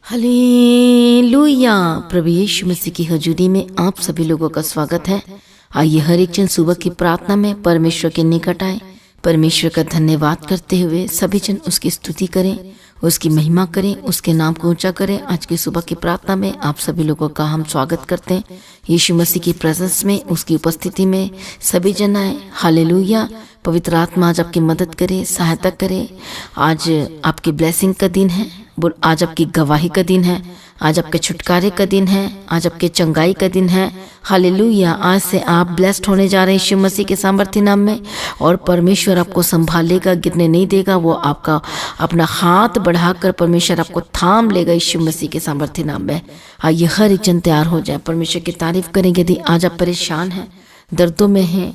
Hallelujah. प्रभु यीशु मसीह की हजूरी में आप सभी लोगों का स्वागत है। आइए हर एक जन सुबह की प्रार्थना में परमेश्वर के निकट आए, परमेश्वर का धन्यवाद करते हुए सभी जन उसकी स्तुति करें, उसकी महिमा करें, उसके नाम को ऊंचा करें। आज की सुबह की प्रार्थना में आप सभी लोगों का हम स्वागत करते हैं। यीशु मसीह की प्रेजेंस में, उसकी उपस्थिति में सभी जन आए। हालेलुया। पवित्र आत्मा आज आपकी मदद करे, सहायता करे। आज आपकी ब्लेसिंग का दिन है, आज आपकी गवाही का दिन है, आज आपके छुटकारे का दिन है, आज आपके चंगाई का दिन है। हालेलुया। आज से आप ब्लेस्ड होने जा रहे हैं यीशु मसीह के सामर्थ्य नाम में, और परमेश्वर आपको संभालेगा, गिरने नहीं देगा। वो आपका अपना हाथ बढ़ाकर परमेश्वर आपको थाम लेगा यीशु मसीह के सामर्थ्य नाम में। आइए हर एक जन तैयार हो जाए, परमेश्वर की तारीफ करेंगे। यदि आज आप परेशान हैं, दर्दों में हैं,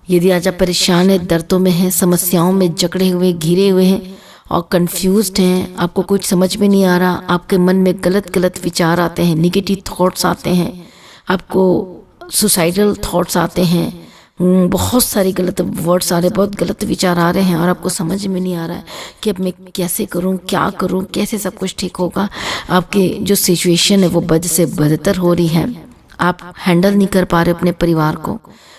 यदि आज आप परेशान हैं, दर्दों में हैं, समस्याओं में जकड़े हुए, घिरे हुए हैं और कंफ्यूज्ड हैं, आपको कुछ समझ में नहीं आ रहा, आपके मन में गलत गलत विचार आते हैं, निगेटिव थॉट्स आते हैं, आपको सुसाइडल थॉट्स आते हैं, बहुत सारे गलत वर्ड्स आ रहे हैं, बहुत गलत विचार आ रहे हैं, और आपको समझ में नहीं आ रहा है कि अब मैं कैसे करूं, क्या करूं, कैसे सब कुछ ठीक होगा। आपके जो सिचुएशन है वो बद से बदतर हो रही है, आप हैंडल नहीं कर पा रहे अपने परिवार को,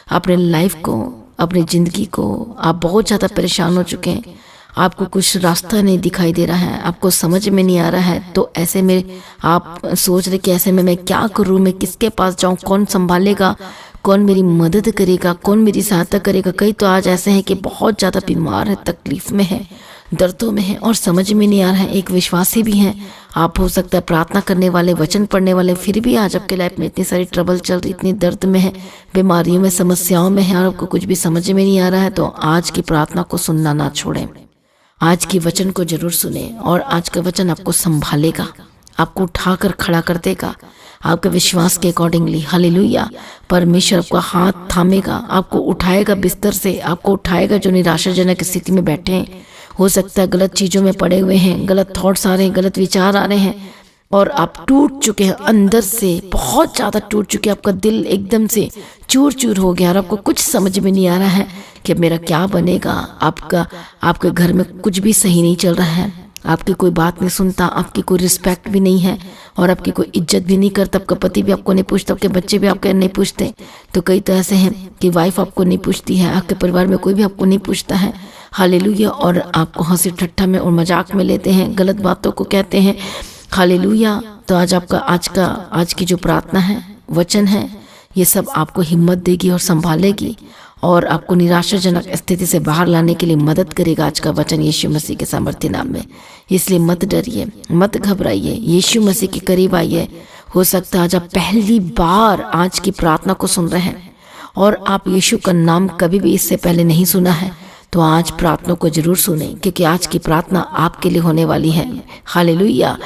अपने लाइफ को, अपनी ज़िंदगी को। आप बहुत ज़्यादा परेशान हो चुके हैं, आपको कुछ रास्ता नहीं दिखाई दे रहा है, आपको समझ में नहीं आ रहा है। तो ऐसे में आप सोच रहे कि ऐसे में मैं क्या करूं, मैं किसके पास जाऊं, कौन संभालेगा, कौन मेरी मदद करेगा, कौन मेरी सहायता करेगा। कई तो आज ऐसे हैं कि बहुत ज़्यादा बीमार है, तकलीफ में है, दर्दों में है और समझ में नहीं आ रहा है। एक विश्वासी भी हैं, आप हो सकता है प्रार्थना करने वाले, वचन पढ़ने वाले, फिर भी आज आपके लाइफ में इतनी सारी ट्रबल चल रही, इतनी दर्द में है, बीमारियों में, समस्याओं में है, और आपको कुछ भी समझ में नहीं आ रहा है। तो आज की प्रार्थना को सुनना ना छोड़ें, आज की वचन को जरूर सुने, और आज का वचन आपको संभालेगा, आपको उठाकर खड़ा कर देगा आपके विश्वास के अकॉर्डिंगली। हालेलुया। परमेश्वर आपका हाथ थामेगा, आपको उठाएगा बिस्तर से, आपको उठाएगा जो निराशाजनक स्थिति में बैठे हैं। हो सकता है गलत चीज़ों में पड़े हुए हैं, गलत थॉट्स आ रहे हैं, गलत विचार आ रहे हैं, और आप टूट चुके हैं, अंदर से बहुत ज़्यादा टूट चुके हैं। आपका दिल एकदम से चूर चूर हो गया और आपको कुछ समझ में नहीं आ रहा है कि मेरा क्या बनेगा। आपके घर में कुछ भी सही नहीं चल रहा है, आपकी कोई बात नहीं सुनता, आपकी कोई रिस्पेक्ट भी नहीं है, और आपकी कोई इज्जत भी नहीं करता। आपका पति भी आपको नहीं पूछता, आपके बच्चे भी आपके नहीं पूछते। तो कई तो ऐसे हैं कि वाइफ आपको नहीं पूछती है, आपके परिवार में कोई भी आपको नहीं पूछता है। हालेलुया। और आपको हंसी ठट्ठा में और मजाक में लेते हैं, गलत बातों को कहते हैं। हालेलुया। तो आज की जो प्रार्थना है, वचन है, ये सब आपको हिम्मत देगी और संभालेगी, और आपको निराशाजनक स्थिति से बाहर लाने के लिए मदद करेगा आज का वचन यीशु मसीह के सामर्थ्य नाम में। इसलिए मत डरिए, मत घबराइए, यीशु मसीह के करीब आइए। हो सकता है आज आप पहली बार आज की प्रार्थना को सुन रहे हैं, और आप यीशु का नाम कभी भी इससे पहले नहीं सुना है, तो आज प्रार्थना को जरूर सुने, क्योंकि आज की प्रार्थना आपके लिए होने वाली है। हालेलुया।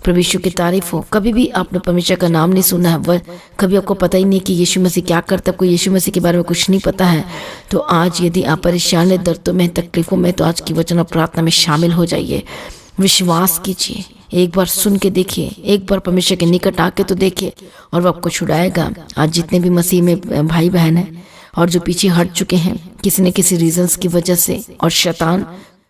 प्रभु यीशु की तारीफ हो। कभी भी आपने परमेश्वर का नाम नहीं सुना है, वह कभी आपको पता ही नहीं कि यीशु मसीह क्या करता है, आपको यीशु मसीह के बारे में कुछ नहीं पता है, तो आज यदि आप परेशान है, दर्दों में, तकलीफों में, तो आज की वचन और प्रार्थना में शामिल हो जाइए। विश्वास कीजिए, एक बार सुन के देखिए, एक बार परमेश्वर के निकट आके तो देखिए, और वो आपको छुड़ाएगा। आज जितने भी मसीह में भाई बहन हैं और जो पीछे हट चुके हैं किसी न किसी रीजंस की वजह से, और शैतान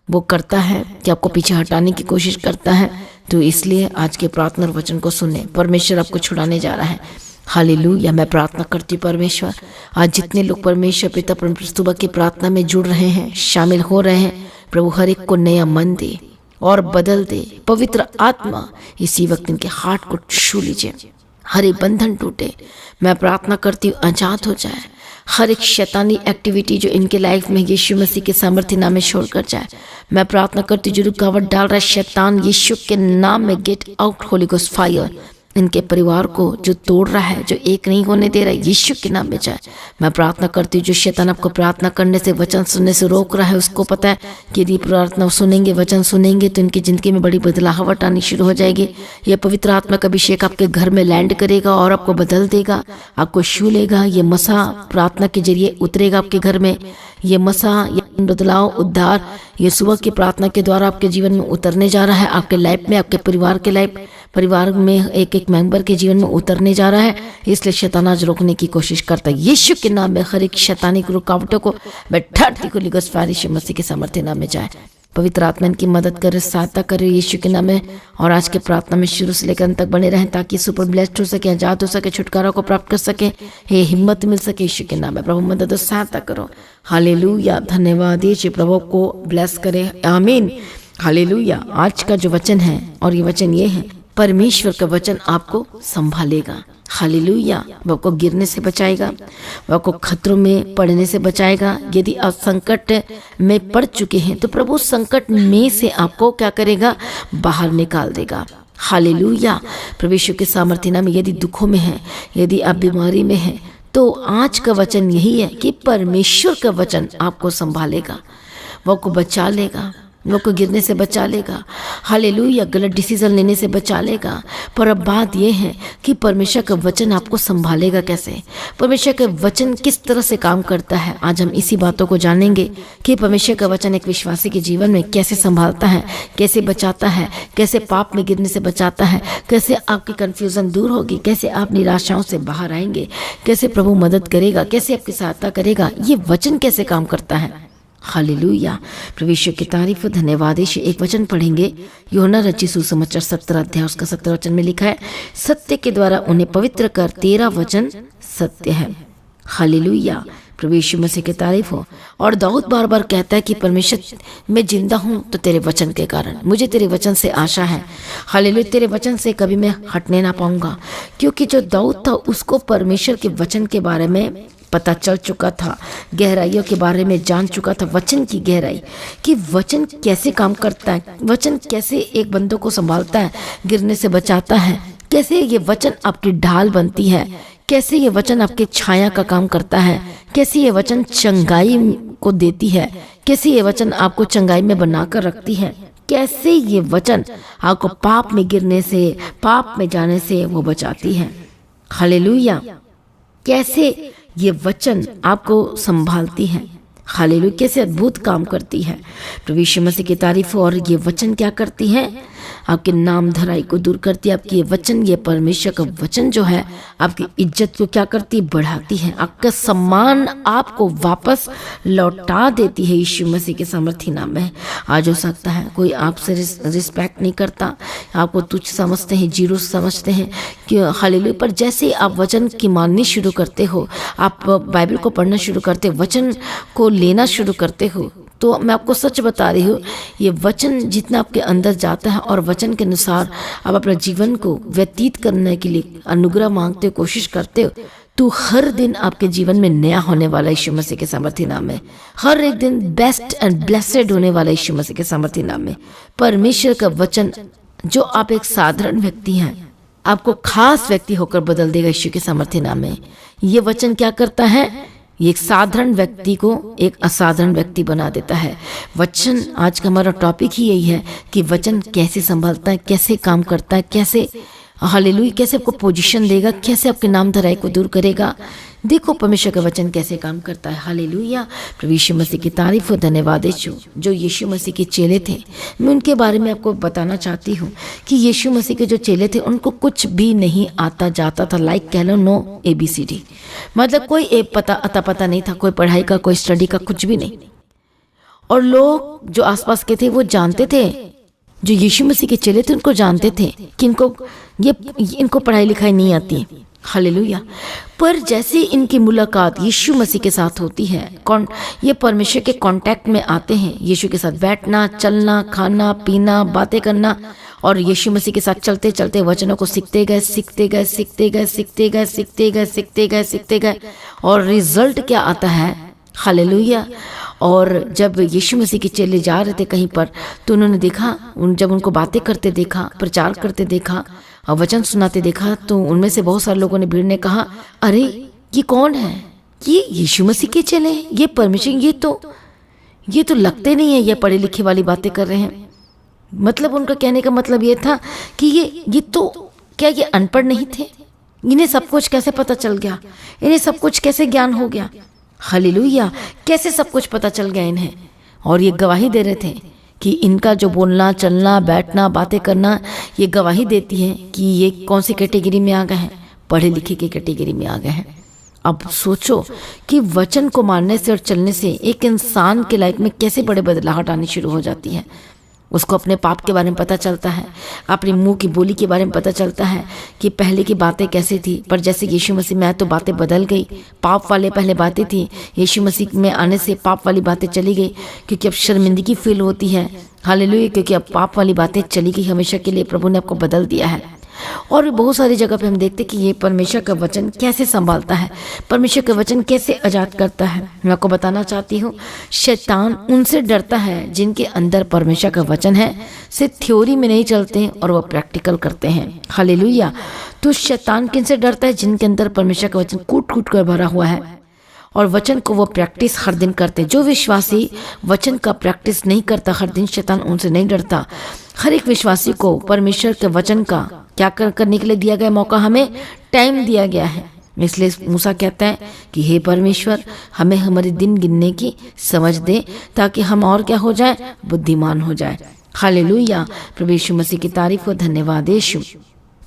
वो करता है कि आपको पीछे हटाने की कोशिश करता है, तो इसलिए आज के प्रार्थना और वचन को सुने, परमेश्वर आपको छुड़ाने जा रहा है। हालेलुया। मैं प्रार्थना करती हूँ परमेश्वर, आज जितने लोग परमेश्वर पिता सुबह की प्रार्थना में जुड़ रहे हैं, शामिल हो रहे हैं, प्रभु हर एक को नया मन दे और बदल दे। पवित्र आत्मा इसी वक्त इनके हार्ट को छू लीजिए, हर एक बंधन टूटे। मैं प्रार्थना करती हूँ आजाद हो जाए हर एक शैतानी एक्टिविटी जो इनके लाइफ में यीशु मसीह के सामर्थ्य नाम में छोड़कर जाए। मैं प्रार्थना करती हूँ जो रुकावट डाल रहा है शैतान, यीशु के नाम में get out, Holi ghost fire. इनके परिवार को जो तोड़ रहा है, जो एक नहीं होने दे रहा है, यीशु के नाम में जाए। मैं प्रार्थना करती हूँ जो शैतान आपको प्रार्थना करने से, वचन सुनने से रोक रहा है, उसको पता है कि यदि प्रार्थना सुनेंगे, वचन सुनेंगे, तो इनकी जिंदगी में बड़ी बदलावट आनी शुरू हो जाएगी। यह पवित्र आत्मा का अभिषेक आपके घर में लैंड करेगा और आपको बदल देगा, आपको छू लेगा। ये मसा प्रार्थना के जरिए उतरेगा आपके घर में। ये मसा, ये बदलाव, उद्धार, ये सुबह की प्रार्थना के द्वारा आपके जीवन में उतरने जा रहा है, आपके लाइफ में, आपके परिवार में एक एक मेंबर के जीवन में उतरने जा रहा है। इसलिए शैतान आज रोकने की कोशिश करता है। यीशु के नाम में हर एक शैतानी रुकावटों को मैं ठाड़ती को लिगस फारिश मसीह के सामर्थ्य नाम में जाए। पवित्र आत्मा इनकी मदद करे, सहायता करे यीशु के नाम में। और आज के प्रार्थना में शुरू से लेकर अंत तक बने रहें ताकि सुपर ब्लेस्ड हो सके, आजाद हो सके, छुटकारा को प्राप्त कर सके, हे हिम्मत मिल सके यीशु के नाम में। प्रभु मदद और सहायता करो। हालेलुया, धन्यवाद यीशु, प्रभु को ब्लेस करे, आमीन। हालेलुया। आज का जो वचन है, और ये वचन ये है, परमेश्वर का वचन आपको संभालेगा। हालेलुया। वो आपको गिरने से बचाएगा, वो आपको खतरों में पड़ने से बचाएगा। यदि आप संकट में पड़ चुके हैं तो प्रभु संकट में से आपको क्या करेगा, बाहर निकाल देगा। हालेलुया। प्रभु यीशु के सामर्थ्य नाम में यदि दुखों में है, यदि आप बीमारी में हैं, तो आज का वचन यही है कि परमेश्वर का वचन आपको संभालेगा, वो आपको बचा लेगा, वो को गिरने से बचा लेगा। हालेलुया। गलत डिसीजन लेने से बचा लेगा। पर अब बात यह है कि परमेश्वर का वचन आपको संभालेगा कैसे, परमेश्वर का वचन किस तरह से काम करता है। आज हम इसी बातों को जानेंगे कि परमेश्वर का वचन एक विश्वासी के जीवन में कैसे संभालता है, कैसे बचाता है, कैसे पाप में गिरने से बचाता है, कैसे आपकी कन्फ्यूज़न दूर होगी, कैसे आप निराशाओं से बाहर आएंगे, कैसे प्रभु मदद करेगा, कैसे आपकी सहायता करेगा, ये वचन कैसे काम करता है। हालेलुया। प्रभु यीशु की तारीफ, धन्यवाद यीशु। एक वचन पढ़ेंगे, यूहन्ना रचित सुसमाचार 17 अध्याय उसका 17 वचन में लिखा है, सत्य के द्वारा उन्हें पवित्र कर, तेरा वचन सत्य है। हालेलुया। प्रभु यीशु मसीह की तारीफ हो। और दाऊद बार बार कहता है कि परमेश्वर मैं जिंदा हूँ तो तेरे वचन के कारण, मुझे तेरे वचन से आशा है। हालेलुया। तेरे वचन से कभी मैं हटने ना पाऊंगा, क्योंकि जो दाऊद था उसको परमेश्वर के वचन के बारे में पता चल चुका था, गहराइयों के बारे में जान चुका था, वचन की गहराई, कि वचन कैसे काम करता है, वचन कैसे एक बंदों को संभालता है, गिरने से बचाता है, कैसे ये वचन आपकी ढाल बनती है, कैसे ये वचन आपके छाया का काम करता है, कैसे ये वचन चंगाई को देती है, कैसे ये वचन आपको चंगाई में बनाकर रखती है, कैसे ये वचन आपको पाप में गिरने से, पाप में जाने से वो बचाती है। हालेलुया। कैसे ये वचन आपको संभालती है। हालेलुया। कैसे अद्भुत काम करती है। प्रभु यीशु मसीह की तारीफ। और ये वचन क्या करती है, आपके नाम धराई को दूर करती है। आपकी ये वचन, ये परमेश्वर का वचन जो है आपकी इज्जत को क्या करती है, बढ़ाती है। आपका सम्मान आपको वापस लौटा देती है यीशु मसीह के सामर्थ्य नाम में। आज हो सकता है कोई आपसे रिस्पेक्ट नहीं करता, आपको तुच्छ समझते हैं, जीरो समझते हैं कि हालेलुया। पर जैसे आप वचन की माननी शुरू करते हो, आप बाइबल को पढ़ना शुरू करते हो, वचन को लेना शुरू करते हो, तो मैं आपको सच बता रही हूँ, ये वचन जितना आपके अंदर जाता है और वचन के अनुसार आप अपने जीवन को व्यतीत करने के लिए अनुग्रह मांगते हो, कोशिश करते हो, तो हर दिन आपके जीवन में नया होने वाला यीशु मसीह के सामर्थ्य नाम में। हर एक दिन बेस्ट एंड ब्लेसेड होने वाला यीशु मसीह के सामर्थ्य नाम में। परमेश्वर का वचन, जो आप एक साधारण व्यक्ति हैं, आपको खास व्यक्ति होकर बदल देगा यीशु के सामर्थ्य नाम में। ये वचन क्या करता है, ये एक साधारण व्यक्ति को एक असाधारण व्यक्ति बना देता है। वचन, आज का हमारा टॉपिक ही यही है कि वचन कैसे संभालता है, कैसे काम करता है, कैसे हालेलुया, कैसे आपको पोजीशन देगा, कैसे आपके नाम धराई को दूर करेगा। देखो परमेश्वर का वचन कैसे काम करता है। हालेलुया। प्रभु यीशु मसीह की तारीफ हो, धन्यवाद यीशु। जो यीशु मसीह के चेले थे, मैं उनके बारे में आपको बताना चाहती हूँ कि यीशु मसीह के जो चेले थे उनको कुछ भी नहीं आता जाता था। लाइक कह लो नो ABCD, मतलब कोई अता पता नहीं था, कोई पढ़ाई का, कोई स्टडी का, कुछ भी नहीं। और लोग जो आसपास के थे वो जानते थे, जो यीशु मसीह के चेले थे उनको जानते थे कि इनको पढ़ाई लिखाई नहीं आती। हालेलुया। पर जैसे इनकी मुलाकात यीशु मसीह के साथ होती है, ये परमेश्वर के कांटेक्ट में आते हैं, यीशु के साथ बैठना, चलना, खाना पीना, बातें करना, और यीशु मसीह के साथ चलते चलते वचनों को सीखते गए, सीखते गए, सीखते गए, सीखते गए, सीखते गए, सीखते गए, सीखते गए। और रिजल्ट क्या आता है, हालेलुया। और जब यीशु मसीह के चेले जा रहे थे कहीं पर, तो उन्होंने देखा, जब उनको बातें करते देखा, प्रचार करते देखा और वचन सुनाते देखा, तो उनमें से बहुत सारे लोगों ने, भीड़ ने कहा, अरे ये कौन है, ये यीशु मसीह के चेले हैं, ये परमेश्वर, ये तो लगते नहीं है ये पढ़े लिखे वाली बातें कर रहे हैं। मतलब उनका कहने का मतलब ये था कि ये तो क्या ये अनपढ़ नहीं थे, इन्हें सब कुछ कैसे पता चल गया, इन्हें सब कुछ कैसे ज्ञान हो गया। हालेलुया। कैसे सब कुछ पता चल गया इन्हें। और ये गवाही दे रहे थे कि इनका जो बोलना, चलना, बैठना, बातें करना, ये गवाही देती है कि ये कौन सी कैटेगरी में आ गए हैं, पढ़े लिखे की कैटेगरी में आ गए हैं। अब सोचो कि वचन को मानने से और चलने से एक इंसान के लाइफ में कैसे बड़े बदलाव आनी शुरू हो जाती है। उसको अपने पाप के बारे में पता चलता है, अपने मुंह की बोली के बारे में पता चलता है कि पहले की बातें कैसी थी, पर जैसे यीशु मसीह में आए तो बातें बदल गई। पाप वाले पहले बातें थी, यीशु मसीह में आने से पाप वाली बातें चली गई, क्योंकि अब शर्मिंदगी फील होती है। हालेलुया, क्योंकि अब पाप वाली बातें चली गई हमेशा के लिए। प्रभु ने आपको बदल दिया है। और बहुत सारी जगह पे हम देखते कि ये परमेश्वर का वचन कैसे संभालता है, परमेश्वर का वचन कैसे आजाद करता है। मैं आपको बताना चाहती हूँ, शैतान उनसे डरता है जिनके अंदर परमेश्वर का वचन है, सिर्फ थ्योरी में नहीं चलते और वह प्रैक्टिकल करते हैं। हालेलुया। तो शैतान किनसे डरता है? जिनके अंदर परमेश्वर का वचन कूट कूट कर भरा हुआ है और वचन को वो प्रैक्टिस हर दिन करते हैं। जो विश्वासी वचन का प्रैक्टिस नहीं करता हर दिन, शैतान उनसे नहीं डरता। हर एक विश्वासी को परमेश्वर के वचन का क्या करने के लिए दिया गया मौका, हमें टाइम दिया गया है। इसलिए मूसा कहता है कि हे परमेश्वर, हमें हमारे दिन गिनने की समझ दे ताकि हम और क्या हो जाए, बुद्धिमान हो जाए। हालेलुया, प्रभु यीशु मसीह की तारीफ हो। धन्यवाद यीशु।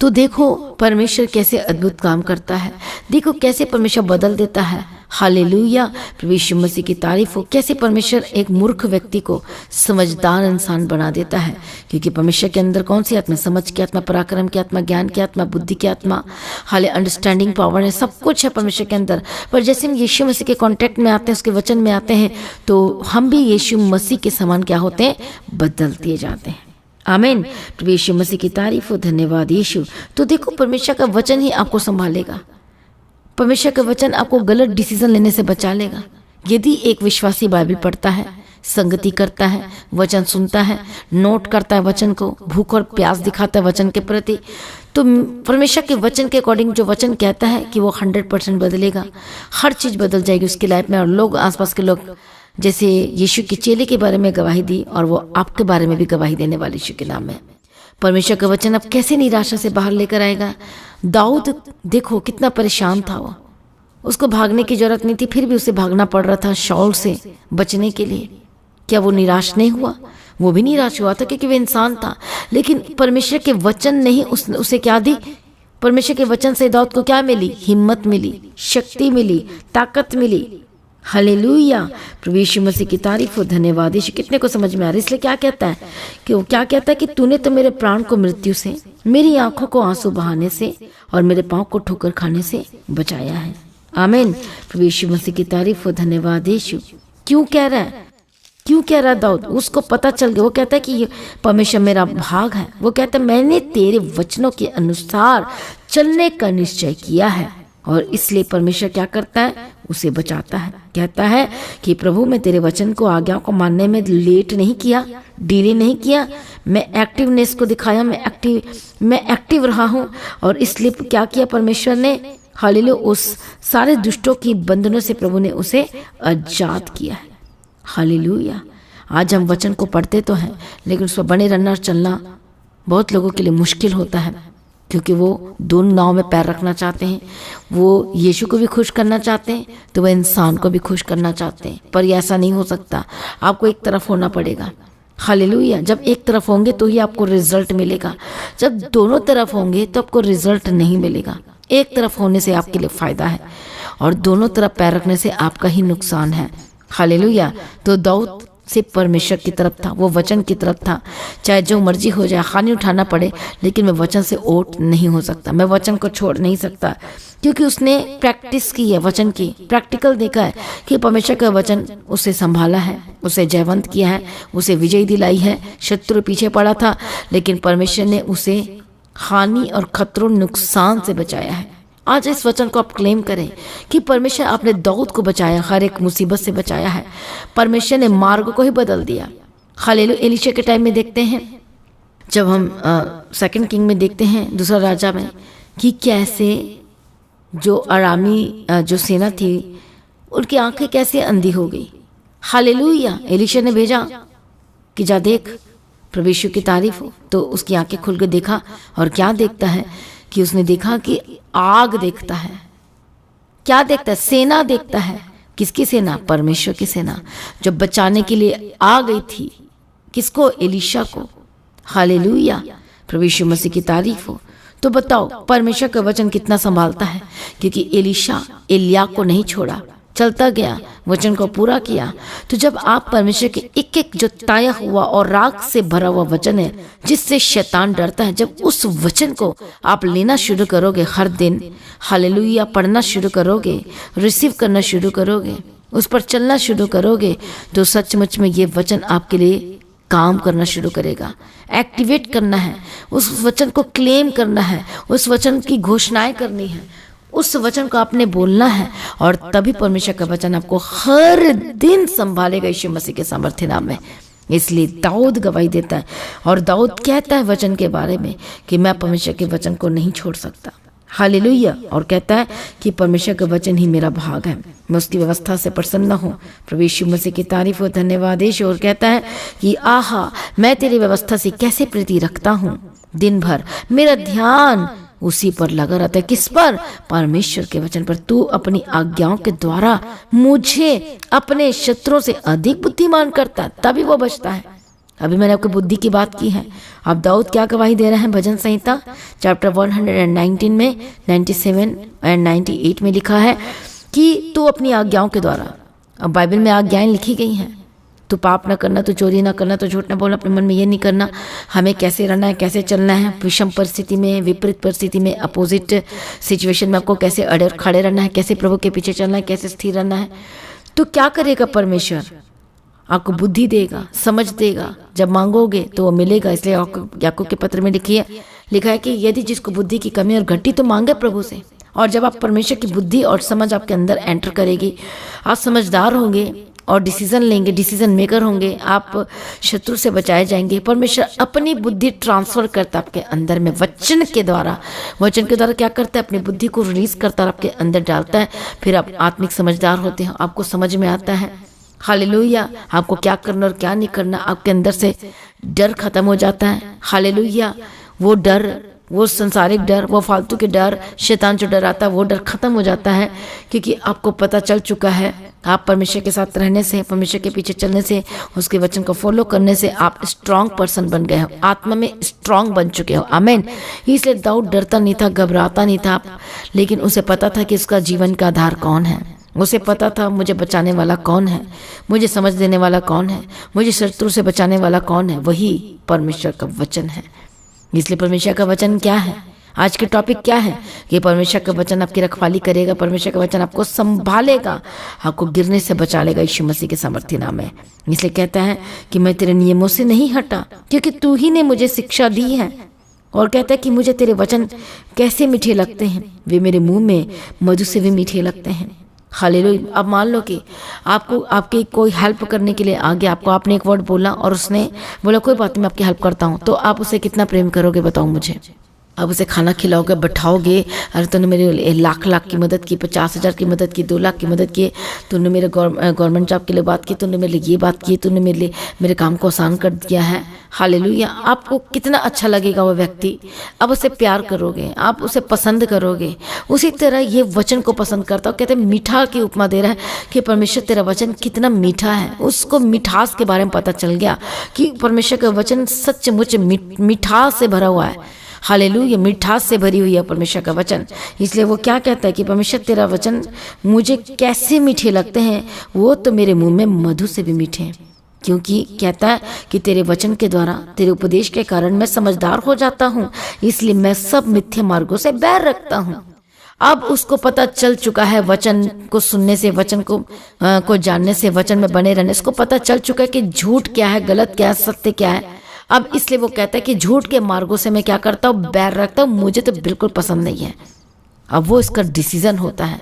तो देखो परमेश्वर कैसे अद्भुत काम करता है, देखो कैसे परमेश्वर बदल देता है। हालेलुया, प्रभु यीशु मसीह की तारीफ हो। कैसे परमेश्वर एक मूर्ख व्यक्ति को समझदार इंसान बना देता है, क्योंकि परमेश्वर के अंदर कौन सी आत्मा? समझ की आत्मा, पराक्रम की आत्मा, ज्ञान की आत्मा, बुद्धि की आत्मा, हाले अंडरस्टैंडिंग पावर है, सब कुछ है परमेश्वर के अंदर। पर जैसे हम यीशु मसीह के कॉन्टैक्ट में आते हैं, उसके वचन में आते हैं, तो हम भी यीशु मसीह के समान क्या होते हैं? बदल दिए जाते हैं। आमीन, प्रभु यीशु मसीह की तारीफ हो। धन्यवाद यीशु। तो देखो परमेश्वर का वचन ही आपको संभालेगा। परमेश्वर का वचन आपको गलत डिसीजन लेने से बचा लेगा। यदि एक विश्वासी बाइबल पढ़ता है, संगति करता है, वचन सुनता है, नोट करता है वचन को, भूख और प्यास दिखाता है वचन के प्रति, तो परमेश्वर के वचन के अकॉर्डिंग जो वचन कहता है कि वो 100% बदलेगा। हर चीज़ बदल जाएगी उसकी लाइफ में। और लोग, आसपास के लोग, जैसे यीशु के चेले के बारे में गवाही दी, और वो आपके बारे में भी गवाही देने वाले यीशु के नाम में। परमेश्वर का वचन अब कैसे निराशा से बाहर लेकर आएगा। दाऊद देखो कितना परेशान था वो, उसको भागने की जरूरत नहीं थी, फिर भी उसे भागना पड़ रहा था शाऊल से बचने के लिए। क्या वो निराश नहीं हुआ? वो भी निराश हुआ था, क्योंकि वो इंसान था। लेकिन परमेश्वर के वचन ने ही उसे क्या दी? परमेश्वर के वचन से दाऊद को क्या मिली? हिम्मत मिली, शक्ति मिली, ताकत मिली। हालेलुया, प्रभु यीशु मसीह की तारीफ हो। धन्यवाद यीशु। कितने को समझ में आ रहा है? इसलिए क्या कहता है कि वो क्या कहता है कि तूने तो मेरे प्राण को मृत्यु से, मेरी आंखों को आंसू बहाने से और मेरे पांव को ठोकर खाने से बचाया है। आमीन, प्रभु यीशु मसीह की तारीफ हो। धन्यवाद यीशु। क्यों कह रहा है? क्यों कह रहा है दाऊद? उसको पता चल गया। वो कहता है कि ये परमेश्वर मेरा भाग है। वो कहता है मैंने तेरे वचनों के अनुसार चलने का निश्चय किया है, और इसलिए परमेश्वर क्या करता है? उसे बचाता है। कहता है कि प्रभु मैं तेरे वचन को, आज्ञा को मानने में लेट नहीं किया, डिले नहीं किया, मैं एक्टिवनेस को दिखाया, मैं एक्टिव रहा हूँ। और इसलिए क्या किया परमेश्वर ने? हालेलुया, उस सारे दुष्टों की बंधनों से प्रभु ने उसे आजाद किया है। हालेलुया। आज हम वचन को पढ़ते तो हैं, लेकिन उस पर बने रहना और चलना बहुत लोगों के लिए मुश्किल होता है, क्योंकि वो दोनों नाव में पैर रखना चाहते हैं। वो यीशु को भी खुश करना चाहते हैं, तो वह इंसान को भी खुश करना चाहते हैं। पर ये ऐसा नहीं हो सकता, आपको एक तरफ होना पड़ेगा। हालेलुया। जब एक तरफ होंगे तो ही आपको रिजल्ट मिलेगा, जब दोनों तरफ होंगे तो आपको रिजल्ट नहीं मिलेगा। एक तरफ होने से आपके लिए फायदा है, और दोनों तरफ पैर रखने से आपका ही नुकसान है। हालेलुया। तो दाऊद से परमेश्वर की तरफ था, वो वचन की तरफ था। चाहे जो मर्जी हो जाए, हानि उठाना पड़े, लेकिन मैं वचन से ओट नहीं हो सकता, मैं वचन को छोड़ नहीं सकता, क्योंकि उसने प्रैक्टिस की है वचन की, प्रैक्टिकल देखा है कि परमेश्वर का वचन उसे संभाला है, उसे जयवंत किया है, उसे विजय दिलाई है। शत्रु पीछे पड़ा था, लेकिन परमेश्वर ने उसे हानि और खतरों, नुकसान से बचाया है। आज इस वचन को आप क्लेम करें कि परमेश्वर आपने दाऊद को बचाया, हर एक मुसीबत से बचाया है। परमेश्वर ने मार्ग को ही बदल दिया। हालेलुया। एलीशा के टाइम में देखते हैं, जब हम 2 किंग में देखते हैं, दूसरा राजा में, कि कैसे जो अरामी जो सेना थी, उनकी आंखें कैसे अंधी हो गई। हालेलुया। एलीशा ने भेजा कि जा देख, प्रभु यीशु की तारीफ हो। तो उसकी आंखें खुल के देखा, और क्या देखता है कि उसने देखा कि आग देखता है। क्या देखता है? सेना देखता है। किसकी सेना? परमेश्वर की सेना, जो बचाने के लिए आ गई थी। किसको? एलीशा को। हालेलुया, प्रभु यीशु मसीह की तारीफ हो। तो बताओ परमेश्वर का वचन कितना संभालता है, क्योंकि एलीशा एलिया को नहीं छोड़ा, चलता गया, वचन को पूरा किया। तो जब आप परमेश्वर के एक एक जो ताया हुआ और राग से भरा हुआ वचन है जिससे शैतान डरता है, जब उस वचन को आप लेना शुरू करोगे, हर दिन हालेलुया पढ़ना शुरू करोगे, रिसीव करना शुरू करोगे, उस पर चलना शुरू करोगे, तो सचमुच में ये वचन आपके लिए काम करना शुरू करेगा। एक्टिवेट करना है, उस वचन को क्लेम करना है, उस वचन की घोषणाएं करनी है, उस वचन को आपने बोलना है, और तभी परमेश्वर का वचन आपको हर दिन संभालेगा यीशु मसीह के सामर्थ्य नाम में। इसलिए दाऊद गवाही देता है, और दाऊद कहता है वचन के बारे में कि मैं परमेश्वर के वचन को नहीं छोड़ सकता। हालेलुया। और कहता है कि परमेश्वर का वचन ही मेरा भाग है, मैं उसकी व्यवस्था से प्रसन्न हूँ। प्रभु यीशु मसीह की तारीफ और धन्यवाद है। और कहता है कि आहा, मैं तेरी व्यवस्था से कैसे प्रीति रखता हूँ, दिन भर मेरा ध्यान उसी पर लगा रहता है। किस पर? परमेश्वर के वचन पर। तू अपनी आज्ञाओं के द्वारा मुझे अपने शत्रुओं से अधिक बुद्धिमान करता है, तभी वो बचता है। अभी मैंने आपको बुद्धि की बात की है। अब दाऊद क्या गवाही दे रहे हैं? भजन संहिता चैप्टर 119 में 97 और 98 में लिखा है कि तू अपनी आज्ञाओं के द्वारा, अब बाइबल में आज्ञाएं लिखी गई हैं, तो पाप न करना, तो चोरी न करना, तो झूठ न बोलना, अपने मन में ये नहीं करना, हमें कैसे रहना है, कैसे चलना है, विषम परिस्थिति में, विपरीत परिस्थिति में, अपोजिट सिचुएशन में आपको कैसे अड़े खड़े रहना है, कैसे प्रभु के पीछे चलना है, कैसे स्थिर रहना है। तो क्या करेगा परमेश्वर? आपको बुद्धि देगा, समझ देगा। जब मांगोगे तो वो मिलेगा। इसलिए याकूब के पत्र में लिखा है कि यदि जिसको बुद्धि की कमी और घटी तो मांगे प्रभु से। और जब आप परमेश्वर की बुद्धि और समझ आपके अंदर एंटर करेगी, आप समझदार होंगे और डिसीजन लेंगे, डिसीजन मेकर होंगे, आप शत्रु से बचाए जाएंगे। परमेश्वर अपनी बुद्धि ट्रांसफर करता है आपके अंदर में वचन के द्वारा। वचन के द्वारा क्या करता है? अपनी बुद्धि को रिलीज करता है, आपके अंदर डालता है। फिर आप आत्मिक समझदार होते हैं, आपको समझ में आता है हालेलुया आपको क्या करना और क्या नहीं करना। आपके अंदर से डर खत्म हो जाता है। हालेलुया वो डर, वो संसारिक डर, वो फालतू के डर, शैतान जो डर आता है वो डर खत्म हो जाता है, क्योंकि आपको पता चल चुका है आप परमेश्वर के साथ रहने से, परमेश्वर के पीछे चलने से, उसके वचन को फॉलो करने से आप स्ट्रांग पर्सन बन गए हो, आत्मा में स्ट्रांग बन चुके हो। आमीन। इसलिए दाऊद डरता नहीं था, घबराता नहीं था, लेकिन उसे पता था कि उसका जीवन का आधार कौन है। उसे पता था मुझे बचाने वाला कौन है, मुझे समझ देने वाला कौन है, मुझे शत्रु से बचाने वाला कौन है, वही परमेश्वर का वचन है। इसलिए परमेश्वर का वचन क्या है? आज के टॉपिक क्या है कि परमेश्वर का वचन आपकी रखवाली करेगा, परमेश्वर का वचन आपको संभालेगा, आपको गिरने से बचा लेगा यीशु मसीह के सामर्थ्य नाम में। इसलिए कहता है कि मैं तेरे नियमों से नहीं हटा, क्योंकि तू ही ने मुझे शिक्षा दी है। और कहता है कि मुझे तेरे वचन कैसे मीठे लगते हैं, वे मेरे मुंह में मधु से भी मीठे लगते हैं। हालेलुया। अब मान लो कि आपको आपकी कोई हेल्प करने के लिए आ गया, आपने एक वर्ड बोला और उसने बोला कोई बात नहीं मैं आपकी हेल्प करता हूँ, तो आप उसे कितना प्रेम करोगे बताओ मुझे। अब उसे खाना खिलाओगे, बैठाओगे, अरे तूने मेरे लाख की मदद की, 50,000 की मदद की, 2 लाख की मदद की, तूने मेरे गवर्नमेंट जॉब के लिए बात की, तूने मेरे लिए ये बात की, तूने मेरे काम को आसान कर दिया है। हालेलुया। आपको कितना अच्छा लगेगा वो व्यक्ति। अब उसे प्यार करोगे, आप उसे पसंद करोगे। उसी तरह ये वचन को पसंद करता हो। कहते हैं मीठा की उपमा दे रहा है कि परमेश्वर तेरा वचन कितना मीठा है। उसको मिठास के बारे में पता चल गया कि परमेश्वर का वचन सचमुच मिठास से भरा हुआ है। हालेलुया। मिठास से भरी हुई है परमेश्वर का वचन। इसलिए वो क्या कहता है कि परमेश्वर तेरा वचन मुझे कैसे मीठे लगते हैं, वो तो मेरे मुंह में मधु से भी मीठे हैं। क्योंकि कहता है कि तेरे वचन के द्वारा, तेरे उपदेश के कारण मैं समझदार हो जाता हूँ, इसलिए मैं सब मिथ्या मार्गों से बैर रखता हूँ। अब उसको पता चल चुका है, वचन को सुनने से, वचन को जानने से, वचन में बने रहने से उसको पता चल चुका है कि झूठ क्या है, गलत क्या है, सत्य क्या है। अब इसलिए वो कहता है कि झूठ के मार्गों से मैं क्या करता हूँ, बैर रखता हूँ, मुझे तो बिल्कुल पसंद नहीं है। अब वो इसका डिसीजन होता है,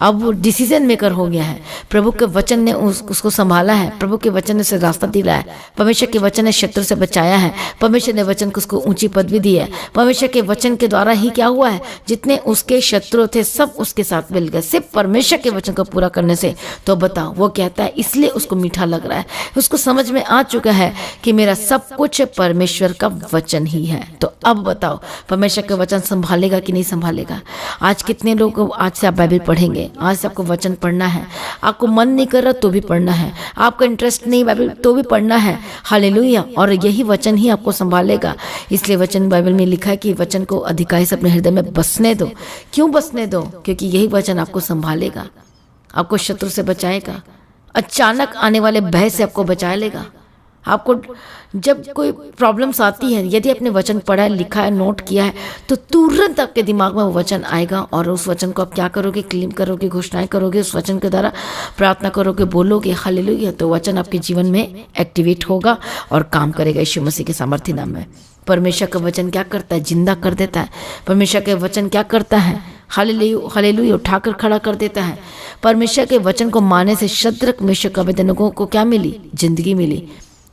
अब वो डिसीजन मेकर हो गया है। प्रभु के वचन ने उसको संभाला है, प्रभु के वचन ने उसे रास्ता दिलाया है, परमेश्वर के वचन ने शत्रु से बचाया है, परमेश्वर ने वचन को उसको ऊंची पदवी दी है। परमेश्वर के वचन के द्वारा ही क्या हुआ है, जितने उसके शत्रु थे सब उसके साथ मिल गए, सिर्फ परमेश्वर के वचन को पूरा करने से। तो बताओ वो कहता है, इसलिए उसको मीठा लग रहा है, उसको समझ में आ चुका है कि मेरा सब कुछ परमेश्वर का वचन ही है। तो अब बताओ परमेश्वर का वचन संभालेगा कि नहीं संभालेगा? आज कितने लोग आज से आप बाइबल पढ़ेंगे, पढ़ेंगे। आज से आपको वचन पढ़ना है। आपको मन नहीं कर रहा तो भी पढ़ना है, आपका इंटरेस्ट नहीं बाइबल तो भी पढ़ना है। हालेलुया। और यही वचन ही आपको संभालेगा। इसलिए वचन बाइबल में लिखा है कि वचन को अधिकाई से अपने हृदय में बसने दो। क्यों बसने दो? क्योंकि यही वचन आपको संभालेगा, आपको शत्रु से बचाएगा, अचानक आने वाले भय से आपको बचा लेगा। आपको जब कोई प्रॉब्लम्स आती है, यदि आपने वचन पढ़ा है, लिखा है, नोट किया है, तो तुरंत आपके दिमाग में वो वचन आएगा और उस वचन को आप क्या करोगे? क्लेम करोगे, घोषणाएं करोगे, उस वचन के द्वारा प्रार्थना करोगे, बोलोगे। हालेलुया। तो वचन आपके जीवन में एक्टिवेट होगा और काम करेगा यीशु मसीह के सामर्थ्य नाम में। परमेश्वर का वचन क्या करता है? जिंदा कर देता है। परमेश्वर के वचन क्या करता है? हालेलुया, उठाकर खड़ा कर देता है। परमेश्वर के वचन को मानने से शद्रक, मेशक, अबेदनगो को क्या मिली? जिंदगी मिली।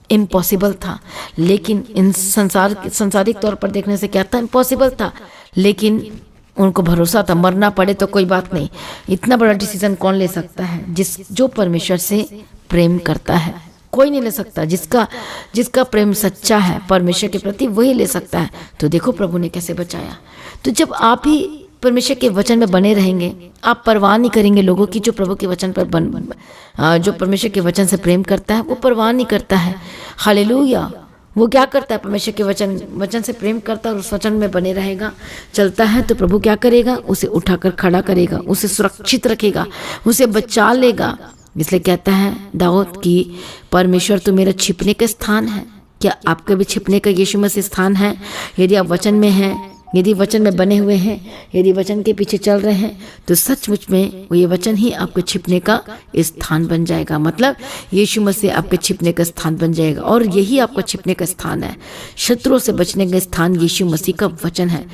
इम्पॉसिबल था, लेकिन इन संसारिक तौर पर देखने से क्या था? इम्पॉसिबल था, लेकिन उनको भरोसा था, मरना पड़े तो कोई बात नहीं। इतना बड़ा डिसीजन कौन ले सकता है? जो परमेश्वर से प्रेम करता है, कोई नहीं ले सकता। जिसका प्रेम सच्चा है परमेश्वर के प्रति, वही ले सकता है। तो देखो प्रभु ने कैसे बचाया। तो जब आप ही परमेश्वर के वचन में बने रहेंगे, आप परवाह नहीं करेंगे लोगों की। जो प्रभु के वचन पर जो परमेश्वर के वचन से प्रेम करता है, वो परवाह नहीं करता है। हालेलुया। वो क्या करता है? परमेश्वर के वचन से प्रेम करता है और उस वचन में बने रहेगा, चलता है। तो प्रभु क्या करेगा? उसे उठाकर खड़ा करेगा, उसे सुरक्षित रखेगा, उसे बचा लेगा। इसलिए कहता है दाऊद कि परमेश्वर तो मेरा छिपने का स्थान है। क्या आपका भी छिपने का यीशु मसीह स्थान है? यदि आप वचन में हैं, यदि वचन में बने हुए हैं, यदि वचन के पीछे चल रहे हैं, तो सचमुच में वो ये वचन ही आपके छिपने का स्थान बन जाएगा। मतलब यीशु मसीह आपके छिपने का स्थान बन जाएगा। और यही आपका छिपने का स्थान है। शत्रुओं से बचने का स्थान यीशु मसीह का वचन है।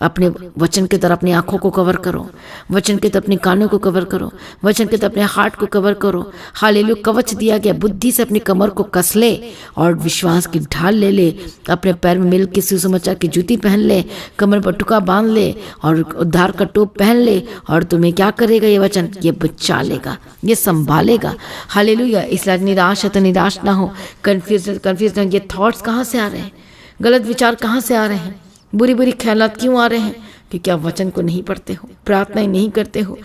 अपने वचन के तरफ अपनी आंखों को कवर करो, वचन के तरफ अपने कानों को कवर करो, वचन के तरफ अपने हार्ट को कवर करो। हालेलुया। कवच दिया गया, बुद्धि से अपनी कमर को कस ले और विश्वास की ढाल ले ले। अपने पैर में मिल के सुसमाचार की जूती पहन ले, कमर पर टुका बांध ले और उद्धार का टोप पहन ले। और तुम्हें क्या करेगा ये वचन? ये बचा लेगा, ये संभालेगा। हालेलुया। इसलिए निराश है तो निराश ना हो, कन्फ्यूज ना हो। ये थॉट्स कहाँ से आ रहे हैं? गलत विचार कहाँ से आ रहे हैं? बुरी बुरी ख्यालात क्यों आ रहे हैं? क्योंकि आप वचन को नहीं पढ़ते हो, प्रार्थना नहीं करते हो।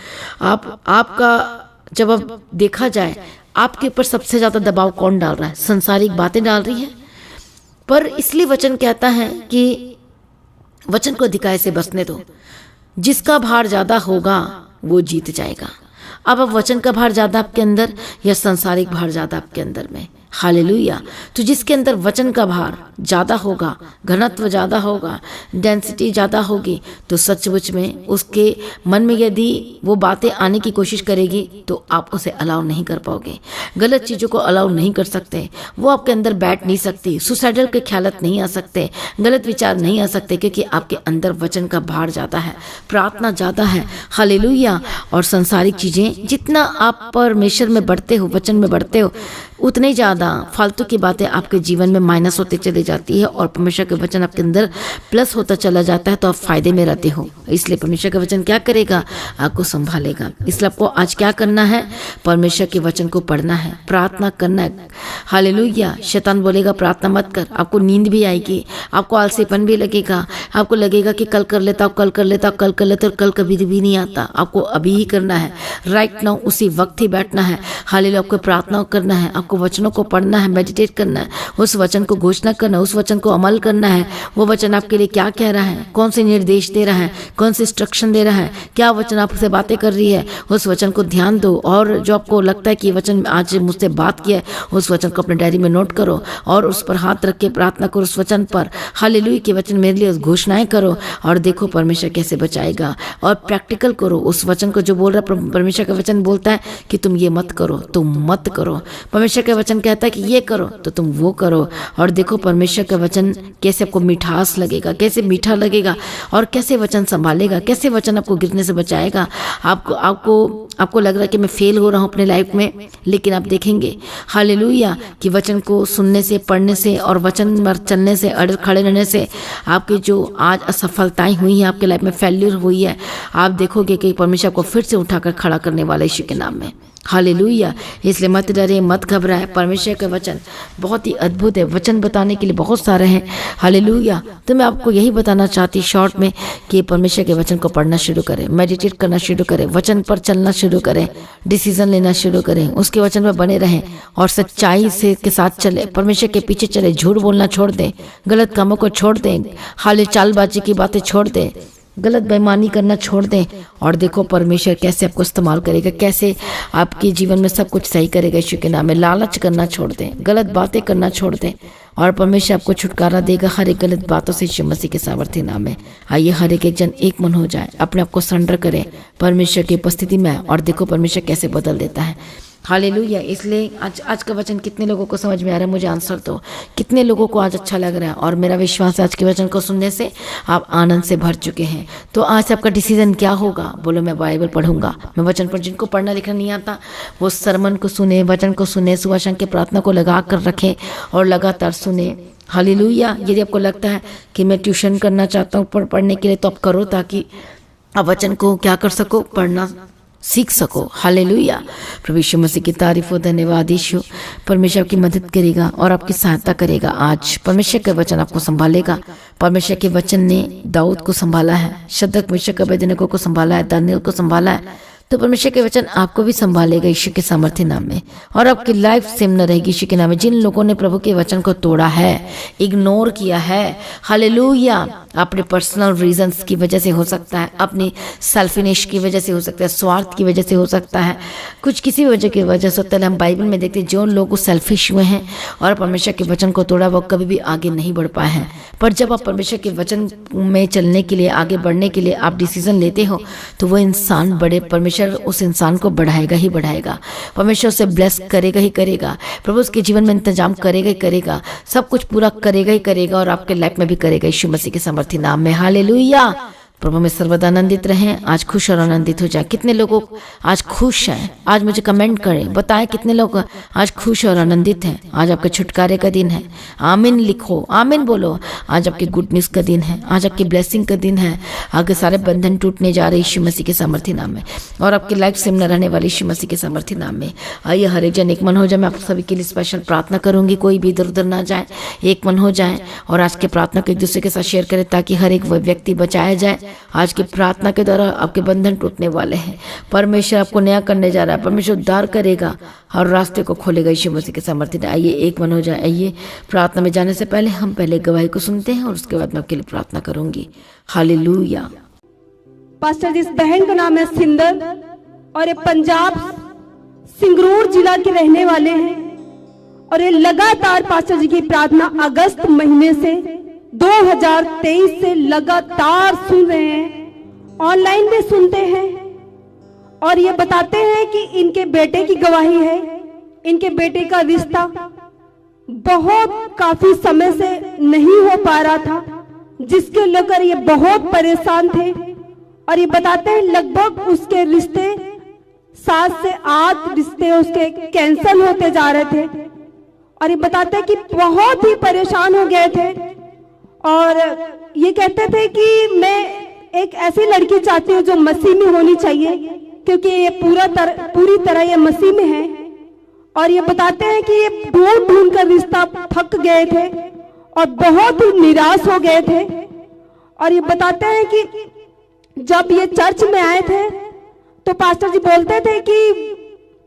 आपका जब अब देखा जाए, आपके ऊपर सबसे ज़्यादा दबाव कौन डाल रहा है? संसारिक बातें डाल रही है। पर इसलिए वचन कहता है कि वचन को अधिकाय से बसने दो। जिसका भार ज़्यादा होगा वो जीत जाएगा। अब वचन का भार ज़्यादा आपके अंदर या संसारिक भार ज़्यादा आपके अंदर में? हालेलुया। तो जिसके अंदर वचन का भार ज़्यादा होगा, घनत्व ज़्यादा होगा, डेंसिटी ज़्यादा होगी, तो सचमुच में उसके मन में यदि वो बातें आने की कोशिश करेगी तो आप उसे अलाउ नहीं कर पाओगे। गलत चीज़ों को अलाउ नहीं कर सकते, वो आपके अंदर बैठ नहीं सकती। सुसाइडल के ख्यालात नहीं आ सकते, गलत विचार नहीं आ सकते, क्योंकि आपके अंदर वचन का भार ज़्यादा है, प्रार्थना ज़्यादा है। हालेलुया। और संसारिक चीज़ें, जितना आप परमेश्वर में बढ़ते हो, वचन में बढ़ते हो, उतने ज़्यादा फालतू की बातें आपके जीवन में माइनस होते चले जाती है और परमेश्वर के वचन आपके अंदर प्लस होता चला जाता है, तो आप फायदे में रहते हो। इसलिए परमेश्वर का वचन क्या करेगा? आपको संभालेगा। इसलिए आपको आज क्या करना है? परमेश्वर के वचन को पढ़ना है, प्रार्थना करना है। हालेलुया। शैतान बोलेगा प्रार्थना मत कर, आपको नींद भी आएगी, आपको आलसीपन भी लगेगा, आपको लगेगा कि कल कर लेता हूँ, कल कर लेता हूँ, कल कर लेता हूँ, कल कभी भी नहीं आता। आपको अभी ही करना है, राइट नाउ, उसी वक्त ही बैठना है। हालेलुया। आपको प्रार्थना करना है, आपको वचनों को पढ़ना है, मेडिटेट करना है, उस वचन को घोषणा करना है, उस वचन को अमल करना है। वो वचन आपके लिए क्या कह रहा है, कौन से निर्देश दे रहा है, कौन से इंस्ट्रक्शन दे रहा है, क्या वचन आपसे बातें कर रही है, उस वचन को ध्यान दो। और जो आपको लगता है कि वचन आज मुझसे बात किया है, उस वचन को अपने डायरी में नोट करो और उस पर हाथ रख के प्रार्थना करो उस वचन पर। हालेलुया के वचन मेरे लिए घोषणाएं करो और देखो परमेश्वर कैसे बचाएगा। और प्रैक्टिकल करो उस वचन को, जो बोल रहा है परमेश्वर का वचन बोलता है कि तुम ये मत करो, तुम मत करो। परमेश्वर का वचन कहता है कि ये करो तो तुम वो करो। और देखो परमेश्वर का वचन कैसे आपको मिठास लगेगा, कैसे मीठा लगेगा, और कैसे वचन संभालेगा, कैसे वचन आपको गिरने से बचाएगा। आपको लग रहा है कि मैं फेल हो रहा हूँ अपने लाइफ में, लेकिन आप देखेंगे हालेलुया कि वचन को सुनने से, पढ़ने से और वचन पर चलने से, खड़े रहने से आपकी जो आज असफलताएं हुई हैं, आपके लाइफ में फेल्यूर हुई है, आप देखोगे कि परमेश्वर को फिर से उठाकर खड़ा करने वाला यीशु के नाम में। हालेलुया। इसलिए मत डरे, मत घबराए। परमेश्वर का वचन बहुत ही अद्भुत है। वचन बताने के लिए बहुत सारे हैं। हालेलुया। तो मैं आपको यही बताना चाहती शॉर्ट में कि परमेश्वर के वचन को पढ़ना शुरू करें, मेडिटेट करना शुरू करें, वचन पर चलना शुरू करें, डिसीजन लेना शुरू करें, उसके वचन में बने रहें और सच्चाई से के साथ चले, परमेश्वर के पीछे चले, झूठ बोलना छोड़ दें, गलत कामों को छोड़ दें, हाले चालबाजी की बातें छोड़ दें, गलत बेईमानी करना छोड़ दें और देखो परमेश्वर कैसे आपको इस्तेमाल करेगा, कैसे आपके जीवन में सब कुछ सही करेगा। यीशु के नाम में लालच करना छोड़ दें, गलत बातें करना छोड़ दें और परमेश्वर आपको छुटकारा देगा हर एक गलत बातों से यीशु मसीह के सामर्थ्य नाम में। आइए हर एक जन एक मन हो जाए, अपने आप को सरेंडर करें परमेश्वर की उपस्थिति में और देखो परमेश्वर कैसे बदल देता है। हालेलुया। इसलिए आज का वचन कितने लोगों को समझ में आ रहा है, मुझे आंसर दो। कितने लोगों को आज अच्छा लग रहा है और मेरा विश्वास है आज के वचन को सुनने से आप आनंद से भर चुके हैं। तो आज आपका डिसीजन क्या होगा? बोलो मैं बाइबल पढ़ूंगा, मैं वचन पर। जिनको पढ़ना लिखना नहीं आता वो सरमन को सुने, वचन को सुने, सुबह शाम के प्रार्थना को लगा कर रखें और लगातार सुने। हालेलुया। यदि आपको लगता है कि मैं ट्यूशन करना चाहता हूँ पढ़ने के लिए, तो आप करो ताकि आप वचन को क्या कर सको, पढ़ना सीख सको। हालेलुया। प्रभु यीशु मसीह की तारीफ हो, धन्यवाद यीशु। परमेश्वर आपकी मदद करेगा और आपकी सहायता करेगा। आज परमेश्वर का वचन आपको संभालेगा। परमेश्वर के वचन ने दाऊद को संभाला है, शद्रक मेशक अबेदनगो को संभाला है, दानियेल को संभाला है। तो परमेश्वर के वचन आपको भी संभालेगा यीशु के सामर्थ्य नाम में और आपकी लाइफ सेम न रहेगी यीशु के नाम में। जिन लोगों ने प्रभु के वचन को तोड़ा है, इग्नोर किया है, हालेलुया, अपने पर्सनल रीजंस की वजह से हो सकता है, अपनी सेल्फिश की वजह से हो सकता है, स्वार्थ की वजह से हो सकता है, कुछ किसी वजह की वजह से होता है। हम बाइबल में देखते हैं जो लोग सेल्फिश हुए हैं और परमेश्वर के वचन को तोड़ा वो कभी भी आगे नहीं बढ़ पाए हैं। पर जब आप परमेश्वर के वचन में चलने के लिए, आगे बढ़ने के लिए आप डिसीजन लेते हो तो वो इंसान बड़े, परमेश्वर उस इंसान को बढ़ाएगा ही बढ़ाएगा। परमेश्वर उसे ब्लेस करेगा ही करेगा। प्रभु उसके जीवन में इंतजाम करेगा ही करेगा, सब कुछ पूरा करेगा ही करेगा और आपके लाइफ में भी करेगा यीशु मसीह के सामर्थ्य नाम में। हालेलुया। प्रभु में सर्वदा आनंदित रहें। आज खुश और आनंदित हो जाए। कितने लोग आज खुश हैं? आज मुझे कमेंट करें, बताएं कितने लोग आज खुश और आनंदित हैं। आज आपके छुटकारे का दिन है। आमीन लिखो, आमीन बोलो। आज आपकी गुड न्यूज का दिन है, आज आपकी ब्लेसिंग का दिन है। आगे सारे बंधन टूटने जा रहे यीशु मसीह के सामर्थ्य नाम में और आपकी लाइफ सेम न रहने वाले यीशु मसीह के सामर्थ्य नाम में। आइए हर एक जन एक मन हो जाए। मैं आप सभी के लिए स्पेशल प्रार्थना करूंगी, कोई भी इधर उधर ना जाए, एक मन हो जाए और आज के प्रार्थना को एक दूसरे के साथ शेयर करें ताकि हर एक व्यक्ति बचाया जाए। आज की प्रार्थना के द्वारा आपके बंधन टूटने वाले हैं। परमेश्वर आपको नया करने जा रहा है। परमेश्वर उद्धार करेगा और रास्ते को खोलेगा यीशु मसीह के सामर्थ्य से। आइए एक मन हो जाए। आइए प्रार्थना में जाने से पहले हम पहले गवाही को सुनते हैं और उसके बाद मैं आपके लिए प्रार्थना करूंगी। हालेलुया। पास्टर जी, इस बहन का नाम है सिंदर और ये पंजाब सिंगरूर जिला के रहने वाले हैं और ये लगातार पास्टर जी की प्रार्थना अगस्त महीने से 2023 से लगातार सुन रहे हैं, ऑनलाइन भी सुनते हैं और ये बताते हैं कि इनके बेटे की गवाही है। इनके बेटे का रिश्ता बहुत काफी समय से नहीं हो पा रहा था, जिसके लेकर ये बहुत परेशान थे और ये बताते हैं लगभग उसके रिश्ते 7 से 8 रिश्ते उसके कैंसिल होते जा रहे थे और ये बताते हैं कि बहुत ही परेशान हो गए थे और ये कहते थे कि मैं एक ऐसी लड़की चाहती हूँ जो मसीह में होनी चाहिए, क्योंकि ये पूरी तरह ये मसीह में है। और ये बताते हैं कि ये ढूंढ ढूंढ कर रिश्ता थक गए थे और बहुत ही निराश हो गए थे। और ये बताते हैं कि जब ये चर्च में आए थे तो पास्टर जी बोलते थे कि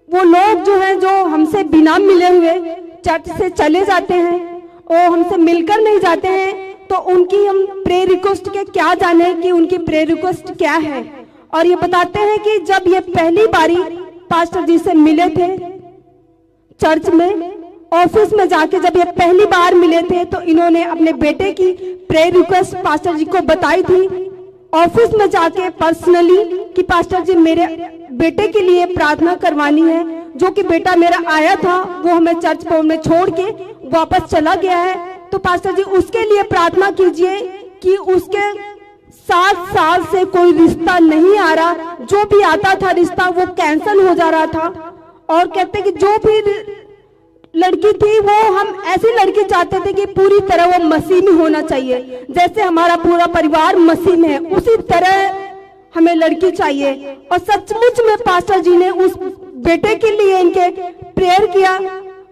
वो लोग जो हैं जो हमसे बिना मिले हुए चर्च से चले जाते हैं, वो हमसे मिलकर नहीं जाते हैं, तो उनकी हम प्रेयर रिक्वेस्ट के क्या जाने कि उनकी प्रेयर रिक्वेस्ट क्या है। और ये बताते हैं कि जब ये पहली बारी पास्टर जी से मिले थे चर्च में, ऑफिस में जाके जब ये पहली बार मिले थे तो इन्होंने अपने बेटे की प्रेयर रिक्वेस्ट पास्टर जी को बताई थी ऑफिस में जाके पर्सनली कि पास्टर जी मेरे बेटे के लिए प्रार्थना करवानी है, जो कि बेटा मेरा आया था वो हमें चर्च में छोड़ के वापस चला गया है, तो पास्टर जी उसके लिए प्रार्थना कीजिए कि उसके 7 साल से कोई रिश्ता नहीं आ रहा, जो भी आता था रिश्ता वो कैंसिल हो जा रहा था। और कहते कि जो भी लड़की थी वो हम ऐसी लड़की चाहते थे कि पूरी तरह वो मसीह में होना चाहिए, जैसे हमारा पूरा परिवार मसीह में है उसी तरह हमें लड़की चाहिए। और सचमुच में पास्टर जी ने उस बेटे के लिए इनके प्रेयर किया।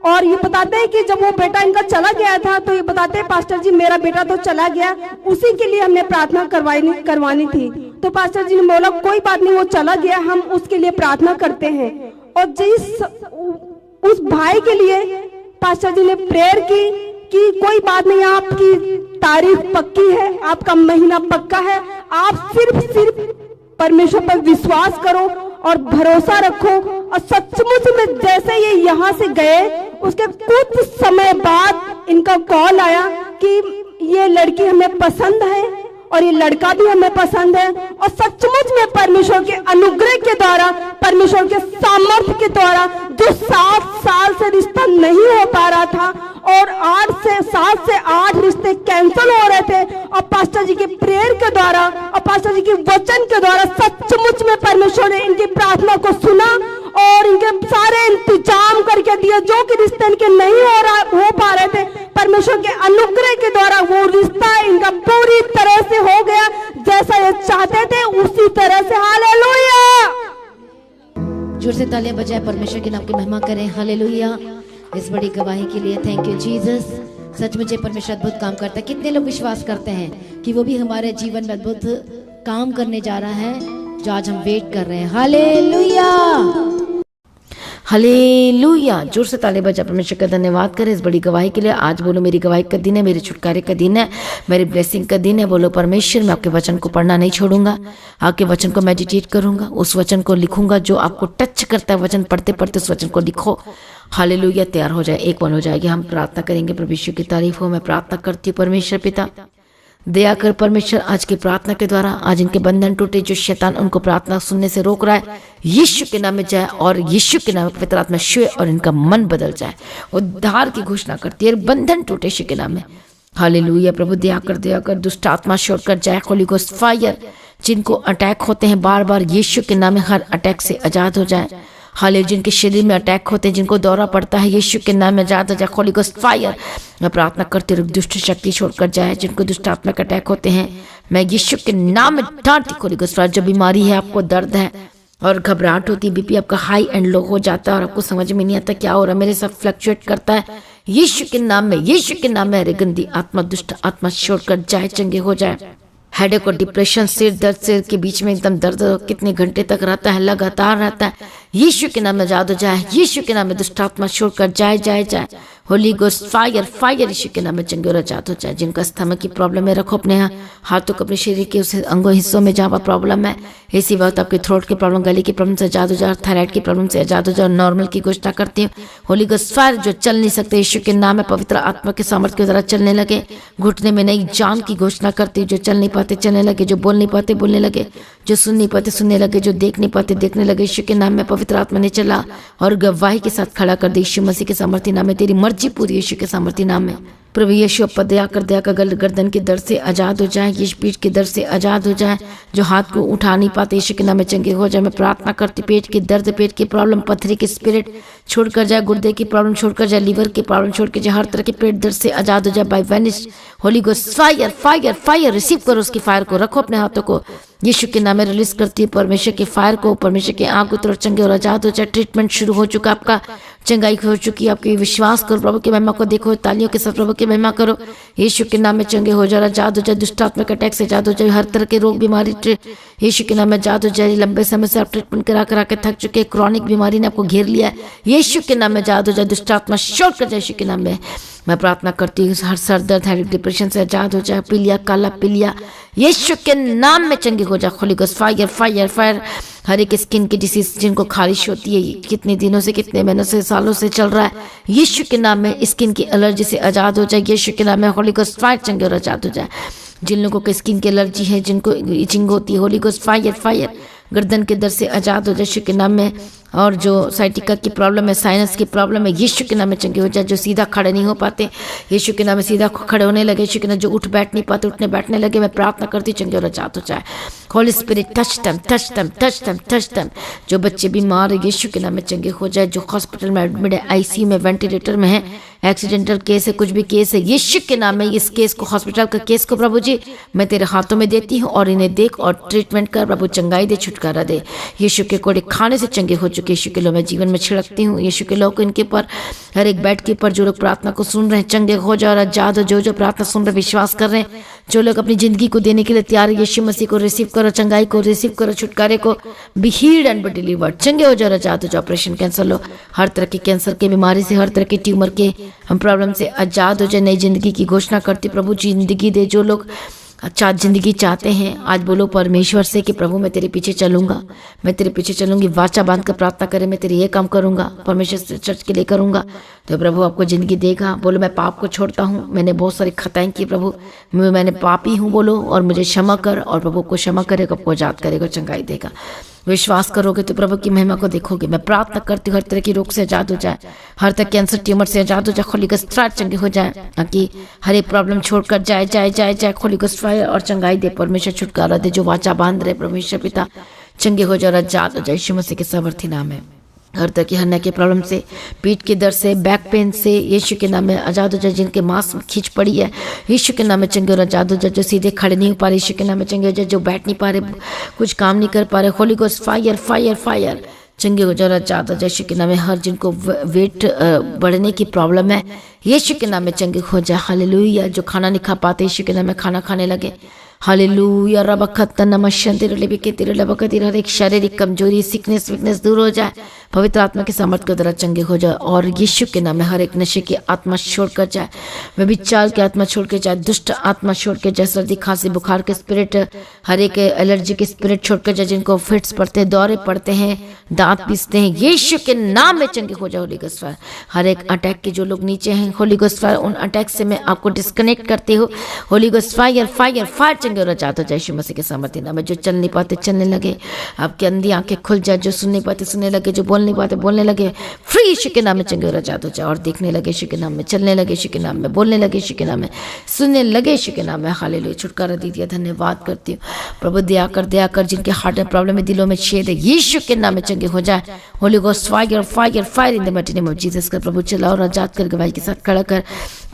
और ये बताते हैं कि जब वो बेटा इनका चला गया था तो ये बताते हैं पास्टर जी मेरा बेटा तो चला गया, उसी के लिए हमने प्रार्थना करवानी थी। तो पास्टर जी ने बोला कोई बात नहीं, वो चला गया, हम उसके लिए प्रार्थना करते हैं। और जिस उस भाई के लिए पास्टर जी ने प्रेयर की कि कोई बात नहीं, आपकी तारीफ पक्की है, आपका महीना पक्का है, आप सिर्फ परमेश्वर पर विश्वास करो और भरोसा रखो। और सचमुच में जैसे ये यहाँ से गए उसके कुछ समय बाद इनका कॉल आया कि ये लड़की हमें पसंद है और ये लड़का भी हमें पसंद है। और सचमुच में परमेश्वर के अनुग्रह के द्वारा, परमेश्वर के सामर्थ्य के द्वारा, जो 7 साल से रिश्ता नहीं हो पा रहा था और 7 से 8 रिश्ते कैंसिल हो रहे थे, और पास्टर जी के प्रेयर के द्वारा और पास्टर जी के वचन के द्वारा सचमुच में परमेश्वर ने इनकी प्रार्थना को सुना और इनके सारे इंतजाम करके दिया। जो कि रिश्ते इनके नहीं हो पा रहे थे, परमेश्वर के अनुग्रह के द्वारा वो रिश्ता इनका पूरी तरह से हो गया, जैसा ये चाहते थे उसी तरह से। हालेलुया! जोर से तालियां बजाए परमेश्वर के नाम की महिमा करें। हालेलुया! इस बड़ी गवाही के लिए थैंक यू जीसस। सचमुच परमेश्वर अद्भुत काम करता है। कितने लोग विश्वास करते हैं कि वो भी हमारे जीवन में अद्भुत काम करने जा रहा है, जो आज हम वेट कर रहे हैं। हालेलुया! हालेलुया! जोर से ताली बजा परमेश्वर का धन्यवाद करें इस बड़ी गवाही के लिए। आज बोलो मेरी गवाही का दिन है, मेरे छुटकारे का दिन है, मेरी ब्लेसिंग का दिन है। बोलो परमेश्वर मैं आपके वचन को पढ़ना नहीं छोड़ूंगा, आपके वचन को मेडिटेट करूंगा, उस वचन को लिखूंगा जो आपको टच करता है। वचन पढ़ते पढ़ते उस वचन को लिखो। हालेलुया! तैयार हो जाए, एक मन हो जाएगी। हम प्रार्थना करेंगे। परमेश्वर की तारीफ हो। मैं प्रार्थना करती हूँ परमेश्वर पिता, दया कर परमेश्वर आज की प्रार्थना के द्वारा आज इनके बंधन टूटे, जो शैतान उनको प्रार्थना सुनने से रोक रहा है, यीशु के नाम में जाए और यीशु के नाम में पवित्र आत्मा छुए और इनका मन बदल जाए। उद्धार की घोषणा करती है, बंधन टूटे यीशु के नाम में। हालेलुया! प्रभु दया कर दुष्ट आत्मा छोड़कर जाए। होली गोस्ट फायर, जिनको अटैक होते हैं बार बार, यीशु के नाम में हर अटैक से आजाद हो जाए। हालेलुया! जिनके शरीर में अटैक होते हैं, जिनको दौरा पड़ता है, यीशु के नाम में आजाद हो जाए। होली गोस्ट फायर, मैं प्रार्थना करती हूँ दुष्ट शक्ति छोड़कर जाए। जिनको दुष्ट आत्मा का अटैक होते हैं, मैं यीशु के नाम में डांटती हूँ। होली गोस्ट फायर, जो बीमारी है, आपको दर्द है और घबराहट होती है, बीपी आपका हाई एंड लो हो जाता है और आपको समझ में नहीं आता क्या हो रहा है, मेरे साथ फ्लक्चुएट करता है, यीशु के नाम में, यीशु के नाम में गंदी आत्मा, दुष्ट आत्मा छोड़कर जाए, चंगे हो जाए। हेडेक और डिप्रेशन, सिर दर्द, सिर के बीच में एकदम दर्द कितने घंटे तक रहता है, लगातार रहता है, यीशु के नाम में आजाद हो जाए। यीशु के नाम में दुष्ट आत्मा छोड़कर जाए जाए जाए। होली गोस्ट फायर फायर, यीशु के नाम में चंगे और आजाद हो जाए। जिनका स्टमक की प्रॉब्लम है, रखो अपने हाथों को अपने शरीर के उस अंगों हिस्सों में जहाँ पर प्रॉब्लम है। इसी वक्त आपकी थ्रोट की प्रॉब्लम, गले की प्रॉब्लम से आजाद हो जाए, थायराइड की प्रॉब्लम से आजाद हो जाए। नॉर्मल की घोषणा करती हूँ। होली गोस्ट फायर, जो चल नहीं सकते, यीशु के नाम में पवित्र आत्मा के सामर्थ्य के द्वारा चलने लगे। घुटने में नई जान की घोषणा करती हूँ। जो चल नहीं पाते चलने लगे, जो बोल नहीं पाते बोलने लगे, जो सुन नहीं पाते सुनने लगे, जो देख नहीं पाते देखने लगे। यीशु के नाम में पवित्र आत्मा ने चला और गवाही के साथ खड़ा कर दे। यीशु मसीह के सामर्थ्य नाम में, तेरी मर्जी पूरी यीशु के सामर्थ्य नाम में। प्रभु यीशु अब दया कर गर्दन के दर्द से आजाद हो जाए, यीशु पीठ के दर्द से आजाद हो जाए। जो हाथ को उठा नहीं पाते, यीशु के नाम में चंगे हो जाए। मैं प्रार्थना करती, पेट के दर्द, पेट की प्रॉब्लम, पथरी की स्पिरिट छोड़कर जाए, गुर्दे की प्रॉब्लम छोड़कर जाए, लीवर की प्रॉब्लम छोड़कर जाए, हर तरह के पेट दर्द से आजाद हो जाए। By vanish Holy ghost fire fire fire, receive करो उसकी फायर को, रखो अपने हाथों को, यीशु के नाम में रिलीज करती है परमेश्वर की फायर को। परमेश्वर के आंख की तरफ चंगे और आजाद हो जाए। ट्रीटमेंट शुरू हो चुका, आपका चंगाई हो चुकी, आपके विश्वास करो, प्रभु की महिमा को देखो, तालियों के साथ प्रभु की महिमा करो। यीशु के नाम में चंगे हो जाए, आजाद हो जाए। दुष्ट आत्मा के अटैक से आजाद हो जाए। हर तरह के रोग बीमारी यीशु के नाम में आजाद हो जाए। लंबे समय से आप ट्रीटमेंट करा के थक चुके, क्रॉनिक बीमारी ने आपको घेर लिया है, यीशु के नाम में आजाद हो जाए। दुष्ट आत्मा शॉर्ट कर जाए यीशु के नाम में। मैं प्रार्थना करती हूँ, हर सर दर्द, हेडेक, डिप्रेशन से आजाद हो जाए। पीलिया, काला पीलिया, यीशु के नाम में चंगे हो जाए। Holy ghost fire fire fire. हर एक स्किन की डिसीज, जिनको खारिश होती है, कितने दिनों से, कितने महीनों से, सालों से चल रहा है, यीशु के नाम में स्किन की एलर्जी से आजाद हो जाए। यीशु के नाम में होली गोस्ट फायर, चंगे और आजाद हो जाए। जिन लोगों को स्किन की एलर्जी है, जिनको इचिंग होती है, होली गोस्ट फायर फायर। गर्दन के दर्द से आजाद हो जाए यीशु के नाम में। और जो साइटिका की प्रॉब्लम है, साइनस की प्रॉब्लम है, यीशु के नाम में चंगे हो जाए। जो सीधा खड़े नहीं हो पाते, यीशु के नाम में सीधा खड़े होने लगे। यीशु के नाम, जो उठ बैठ नहीं पाते, उठने बैठने लगे, मैं प्रार्थना करती चंगे और आजाद हो जाए। Holi spirit touch them touch them touch them touch them. जो बच्चे बीमार है, यीशु के नाम में चंगे हो जाए। जो हॉस्पिटल में एडमिट है, आईसीयू में, वेंटिलेटर में है, एक्सीडेंटल केस है, कुछ भी केस है, यीशु के नाम में इस केस को, हॉस्पिटल का केस को प्रभु जी मैं तेरे हाथों में देती हूँ और इन्हें देख और ट्रीटमेंट कर प्रभु, चंगाई दे, छुटकारा दे। यीशु के कोड़े खाने से चंगे हो चुके चुके यीशु के लो मैं जीवन में छिड़कती हूँ। यीशु के लो को इनके ऊपर, हर एक बेड के ऊपर जो लोग प्रार्थना को सुन रहे हैं चंगे हो जाओ और आजाद हो। जो प्रार्थना सुन रहे विश्वास कर रहे हैं, जो लोग अपनी जिंदगी को देने के लिए तैयार है, यीशु मसीह को रिसीव करो, चंगाई को रिसीव करो, छुटकारे को, be healed and be delivered, चंगे हो जाओ, आजाद हो जाओ। ऑपरेशन कैंसर लो, हर तरह की कैंसर की बीमारी से, हर तरह की ट्यूमर के हम प्रॉब्लम से आजाद हो जाए। नई जिंदगी की घोषणा करती प्रभु जिंदगी दे। जो लोग अच्छा जिंदगी चाहते हैं आज बोलो परमेश्वर से कि प्रभु मैं तेरे पीछे चलूंगा, मैं तेरे पीछे चलूंगी। वाचा बांध कर प्रार्थना करें, मैं तेरे ये काम करूंगा, परमेश्वर से चर्च के लिए करूंगा, तो प्रभु आपको जिंदगी देगा। बोलो मैं पाप को छोड़ता हूँ, मैंने बहुत सारी खताएं की प्रभु, मैंने पापी हूँ बोलो, और मुझे क्षमा कर, और प्रभु को क्षमा करेगा, आपको आजाद करेगा, चंगाई देगा। विश्वास करोगे तो प्रभु की महिमा को देखोगे। मैं प्रार्थना करती हूँ हर तरह की रोग से आजाद हो जाए, हर तरह कैंसर ट्यूमर से आजाद हो जाए, होली गॉस्ट फायर चंगे हो जाए, ताकि हर एक प्रॉब्लम छोड़कर जाए जाए जाए जाए। होली गॉस्ट फायर और चंगाई दे, परमेश्वर छुटकारा दे। जो वाचा बांध रहे परमेश्वर पिता चंगे हो जाए और आजाद हो जाए, यीशु मसीह के सामर्थी नाम है। हर तरह की हन्ना के प्रॉब्लम से, पीठ के दर्द से, बैक पेन से, यीशु के नाम में आजाद हो जाए। जिनके मांस खींच पड़ी है, यीशु के नाम में चंगे और आजाद हो जाए। जो सीधे खड़े नहीं हो पा रहे, यीशु के नाम में चंगे हो जाए। जो बैठ नहीं पा रहे, कुछ काम नहीं कर पा रहे, holy ghost fire fire fire चंगे हो जाए और आजाद हो जाए। यीशु के नाम में हर जिनको वेट बढ़ने की प्रॉब्लम है, यीशु के नाम में चंगे हो जाए। हालेलुया। जो खाना नहीं खा पाते, यीशु के नाम में खाना खाने लगे। हालेलुया। रबखत नमश्यंतिर लेबिकेतिर लबकतिर, हर एक शारीरिक कमजोरी, सिकनेस वीकनेस दूर हो जाए, पवित्र आत्मा के सामर्थ के द्वारा चंगे हो जाए। और यीशु के नाम में हर एक नशे की आत्मा छोड़कर जाए, व्यभिचार की आत्मा छोड़ के जाए, दुष्ट आत्मा छोड़ के जाए, सर्दी खांसी बुखार के स्पिरिट, हर एक एलर्जी के स्पिरिट छोड़कर जाए। जिनको फिट्स पड़ते हैं, दौरे पड़ते हैं, दांत पीसते हैं, यीशु के नाम में चंगे हो जाए। Holi ghost fire. हर एक अटैक के जो लोग नीचे हैं, होली गॉस्ट फायर, उन अटैक से मैं आपको डिस्कनेक्ट करती हूँ। Holy ghost fire fire fire चंगे और आजाद हो जाए। यीशु मसीह के सामर्थ्य नाम में जो चल नहीं पाते चलने लगे, आपकी अंधी आंखें खुल जाए। जो सुन नहीं पाते सुनने लगे, जो बोल नहीं पाते बोलने लगे। फ्री यीशु के नाम में चंगे और आजाद हो जाए। और देखने लगे यीशु के नाम में, चलने लगे यीशु के नाम में, बोलने लगे यीशु के नाम में, सुनने लगे यीशु के नाम में। हालेलुया। छुटकारा दे दिया, धन्यवाद करती हूँ प्रभु। दया कर जिनके हार्ट में प्रॉब्लम है, दिलों में छेद है, यीशु के नाम में चंगे हो जाए। Holi ghost fire fire fire in the mighty name of Jesus का प्रभु चला और आजाद कर गवाही के साथ खड़ा कर।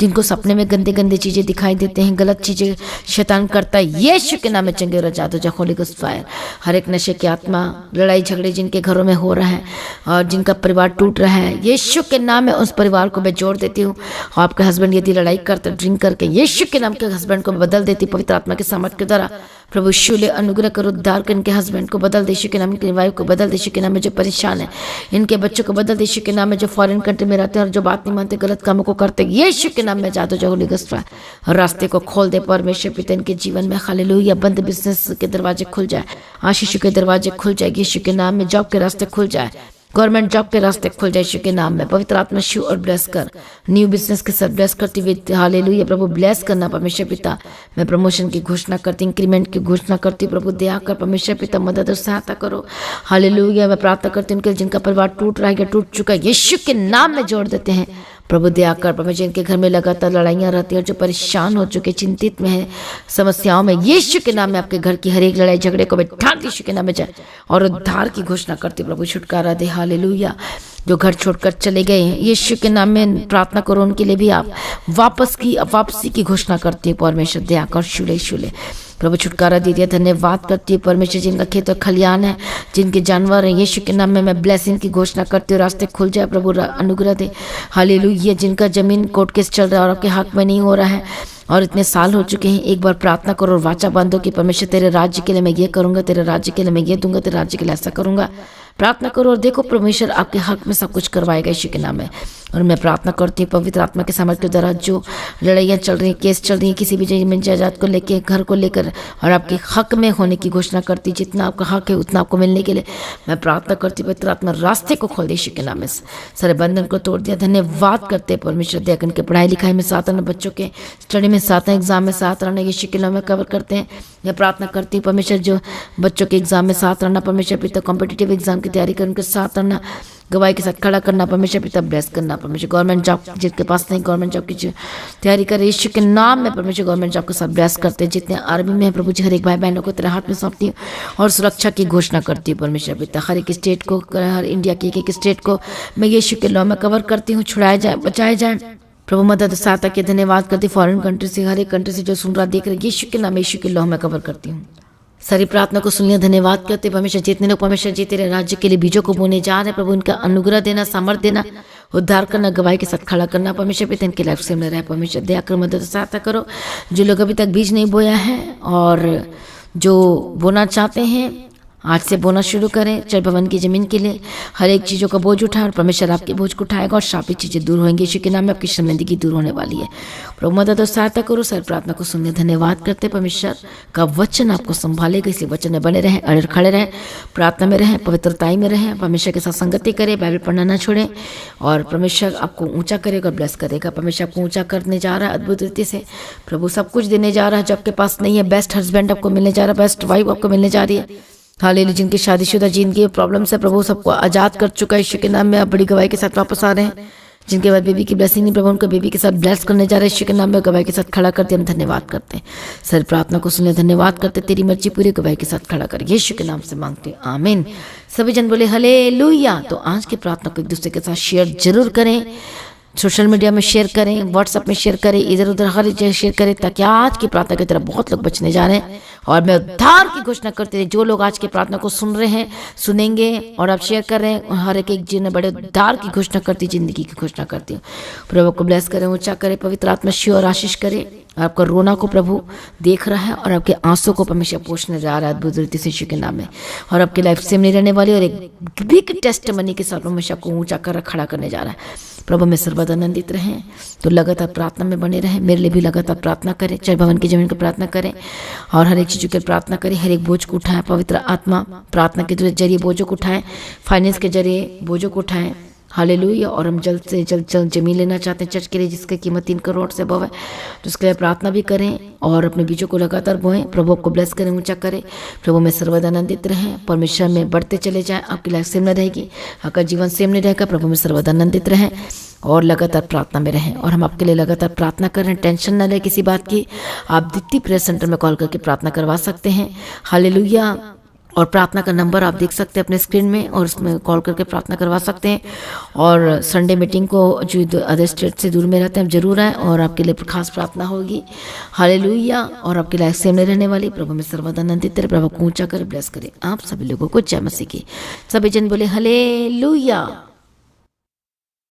जिनको सपने में गंदे गंदे चीजें दिखाई देते हैं, गलत चीजें शैतान करता है, यीशु के नाम में चंगे और आजाद हो जाए। Holi ghost fire. हर एक नशे की आत्मा, लड़ाई झगड़े जिनके घरों में हो रहा है और जिनका परिवार टूट रहा है, यीशु के नाम में उस परिवार को मैं जोड़ देती हूँ। आपका हस्बैंड यदि लड़ाई करते ड्रिंक करके, यीशु के नाम के हस्बैंड को बदल देती पवित्र आत्मा के सामर्थ के द्वारा। प्रभु शूल्य अनुग्रह कर, उद्धार कर, इनके हस्बैंड को बदल दे यीशु के नाम, इनकी वाइफ को बदल दे यीशु के नाम में। जो परेशान है, इनके बच्चों को बदल दे यीशु के नाम में। जो फॉरेन कंट्री में रहते हैं और जो बात नहीं मानते, गलत कामों को करते, यीशु के नाम में आजाद हो जाओ। Holi ghost fire. रास्ते को खोल दे परमेश्वर पिता इनके जीवन में। हालेलुया। बंद बिजनेस के दरवाजे खुल जाए, आशीष के दरवाजे खुल जाए यीशु के नाम में। जॉब के रास्ते खुल जाए, गवर्नमेंट जॉब के रास्ते खुल जाए यीशु के नाम में। पवित्र आत्मा शिव और ब्लेस कर, न्यू बिजनेस के साथ ब्लेस करती हुई। हालेलुया प्रभु ब्लेस करना परमेश्वर पिता। मैं प्रमोशन की घोषणा करती, इंक्रीमेंट की घोषणा करती। प्रभु दया कर परमेश्वर पिता, मदद और सहायता करो। हालेलुया। मैं प्रार्थना करती हूँ उनके जिनका परिवार टूट रहा है, टूट चुका है, यीशु के नाम में जोड़ देते हैं। प्रभु दया कर परमेश्वर, इनके घर में लगातार लड़ाइयाँ रहती हैं और जो परेशान हो चुके, चिंतित में है, समस्याओं में, यीशु के नाम में आपके घर की हर एक लड़ाई झगड़े को बैठा यीशु के नाम में जाए और उद्धार की घोषणा करती। प्रभु छुटकारा दे। हालेलुया। जो घर छोड़कर चले गए हैं, यीशु के नाम में प्रार्थना करो उनके लिए भी। आप वापसी की घोषणा करती है परमेश्वर दया कर। शूले प्रभु छुटकारा दे दिया, धन्यवाद करती है परमेश्वर। जिनका खेत और खलियान है, जिनके जानवर हैं, यीशु के नाम में मैं ब्लेसिंग की घोषणा करती हूँ। रास्ते खुल जाए प्रभु, अनुग्रह दे। हालेलुया। जिनका जमीन कोर्ट केस चल रहा है और आपके हक में नहीं हो रहा है और इतने साल हो चुके हैं, एक बार प्रार्थना करो और वाचा बांधो कि परमेश्वर तेरे राज्य के लिए मैं ये करूंगा, तेरे राज्य के लिए मैं ये दूंगा, तेरे राज्य के लिए ऐसा करूंगा। प्रार्थना करो और देखो परमेश्वर आपके हक में सब कुछ करवाएगा यीशु के नाम में। और मैं प्रार्थना करती हूँ पवित्र आत्मा के सामर्थ्य के द्वारा, जो लड़ाइयाँ चल रही हैं, केस चल रही हैं, किसी भी जमीन जायदाद को लेकर, घर को लेकर, और आपके हक में होने की घोषणा करती। जितना आपका हक है उतना आपको मिलने के लिए मैं प्रार्थना करती। पवित्र आत्मा रास्ते को खोल दे यीशु के नाम में, सारे बंधन को तोड़ दिया। धन्यवाद करते परमेश्वर। दया करके पढ़ाई लिखाई में साथ रहना, बच्चों के स्टडी में साथ रहना, एग्जाम में साथ रहना, यीशु के नाम में कवर करते हैं। मैं प्रार्थना करती हूँ परमेश्वर, जो बच्चों के एग्जाम में साथ रहना परमेश्वर पिता, कॉम्पिटिटिव एग्जाम की तैयारी कर उनके साथ रहना, गवाही के साथ खड़ा करना परमेश्वर पिता, ब्लेस करना परमेश्वर। गवर्नमेंट जॉब जिनके पास नहीं, गवर्नमेंट जॉब की तैयारी करे यीशु के नाम में परमेश्वर। गवर्नमेंट जॉब के साथ ब्लेस करते हैं। जितने आर्मी में है प्रभु जी, हर एक भाई बहनों को तेरे हाथ में सौंपती हूँ और सुरक्षा की घोषणा करती हूँ परमेश्वर पिता। हर एक स्टेट को, हर इंडिया के एक स्टेट को मैं यीशु के लॉ में कवर करती हूँ। छुड़ाया जाए, बचाया जाए प्रभु। मदद सहायता के धन्यवाद करती। फॉरेन कंट्री से, हर एक कंट्री से जो सुन रहा देख रहे, यीशु के नाम, यीशु के लॉ में कवर करती हूँ। सारी प्रार्थना को सुनिए, धन्यवाद करते परमेश्वर। जितने लोग परमेश्वर जी तेरे राज्य के लिए बीजों को बोने जा रहे हैं प्रभु, उनका अनुग्रह देना, सामर्थ देना, उद्धार करना, गवाही के साथ खड़ा करना परमेश्वर पिता, इनके लाइफ से रहे परमेश्वर। दया कर, मदद सहायता करो। जो लोग अभी तक बीज नहीं बोया है और जो बोना चाहते हैं आज से बोना शुरू करें। चर्च भवन की जमीन के लिए हर एक चीज़ों का बोझ उठाए और परमेश्वर आपके बोझ को उठाएगा और शापित चीज़ें दूर होंगी। यीशु के नाम में आपकी शर्मिंदगी दूर होने वाली है। प्रभु मदद और सहायता करो। सर प्रार्थना को सुनने धन्यवाद करते परमेश्वर का वचन आपको संभालेगा, इसलिए वचन में बने रहें, अड़े खड़े रहें, प्रार्थना में रहें, पवित्रताई में रहें, परमेश्वर के साथ संगति करें, बाइबल पढ़ना ना छोड़ें और परमेश्वर आपको ऊंचा करेगा, ब्लेस करेगा। परमेश्वर आपको ऊंचा करने जा रहा है अद्भुत रीति से। प्रभु सब कुछ देने जा रहा है जो आपके पास नहीं है। बेस्ट हस्बैंड आपको मिलने जा रहा है, बेस्ट वाइफ आपको मिलने जा रही है। हालेलुया। जिनकी शादीशुदा जिंदगी प्रॉब्लम से प्रभु सबको आजाद कर चुका है, यीशु के नाम में आप बड़ी गवाही के साथ वापस आ रहे हैं। जिनके बाद बेबी की ब्लेसिंग नहीं प्रभु, उनको बेबी के साथ ब्लेस करने जा रहे हैं, यीशु के नाम में गवाही के साथ खड़ा करते हम धन्यवाद करते हैं। सर प्रार्थना को सुने धन्यवाद करते, तेरी मर्जी पूरी गवाही के साथ खड़ा कर यीशु के नाम से मांगते हैं, आमीन। सभी जन बोले हालेलुया। तो आज की प्रार्थना को एक दूसरे के साथ शेयर जरूर करें, सोशल मीडिया में शेयर करें, व्हाट्सएप में शेयर करें, इधर उधर हर जगह शेयर करें, ताकि आज की प्रार्थना की तरफ बहुत लोग बचने जा रहे हैं। और मैं उद्धार की घोषणा करती हूँ, जो लोग आज की प्रार्थना को सुन रहे हैं, सुनेंगे और आप शेयर कर रहे हैं, हर एक जिन्हें बड़े उद्धार की घोषणा करती, जिंदगी की घोषणा करती हूँ। प्रभु को ब्लेस करें, ऊंचा करें, पवित्र आत्मा शिव और आशीष करे। आपका रोना को प्रभु देख रहा है और आपके आंसू को परमेश्वर पोषने जा रहा है अद्भुत रीति से यीशु के नाम में। और आपकी लाइफ सेम नहीं रहने वाली और एक बिग टेस्टिमनी के साथ परमेश्वर को ऊंचा कर खड़ा करने जा रहा है। प्रभु में सर्वदा आनंदित रहें। तो लगातार प्रार्थना में बने रहें, मेरे लिए भी लगातार प्रार्थना करें, चर्च भवन की जमीन को प्रार्थना करें और हर एक चीज़ों की प्रार्थना करें। हर एक बोझ को उठाएं, पवित्र आत्मा प्रार्थना के जरिए बोझों को उठाएं, फाइनेंस के जरिए बोझों को उठाएं। हालेलुया। और हम जल्द से जल्द जमीन लेना चाहते हैं चर्च के लिए, जिसकी कीमत 3 करोड़ से अबव है, तो उसके लिए प्रार्थना भी करें और अपने बीजों को लगातार बोएं। प्रभु आपको ब्लेस करें, ऊंचा करें। प्रभु में सर्वदा आनंदित रहें, परमेश्वर में बढ़ते चले जाएं। आपकी लाइफ सेम नहीं रहेगी, आपका जीवन सेम नहीं रहेगा। प्रभु में सर्वदा आनंदित रहें और लगातार प्रार्थना में रहें। और हम आपके लिए लगातार प्रार्थना कर रहे हैं, टेंशन न ले किसी बात की। आप दीप्ति प्रेयर सेंटर में कॉल करके प्रार्थना करवा सकते हैं। हालेलुया। और प्रार्थना का नंबर आप देख सकते हैं अपने स्क्रीन में, और उसमें कॉल करके प्रार्थना करवा सकते हैं। और संडे मीटिंग को जो अदर स्टेट से दूर में रहते हैं, जरूर आएँ और आपके लिए खास प्रार्थना होगी। हालेलुया। और आपकी लाइफ सेम नहीं रहने वाली। प्रभु में सर्वदा आनंदित रहे, प्रभु को ऊंचा करे, ब्लेस करे। आप सभी लोगों को जय मसीह की। सभी जन बोले हालेलुया।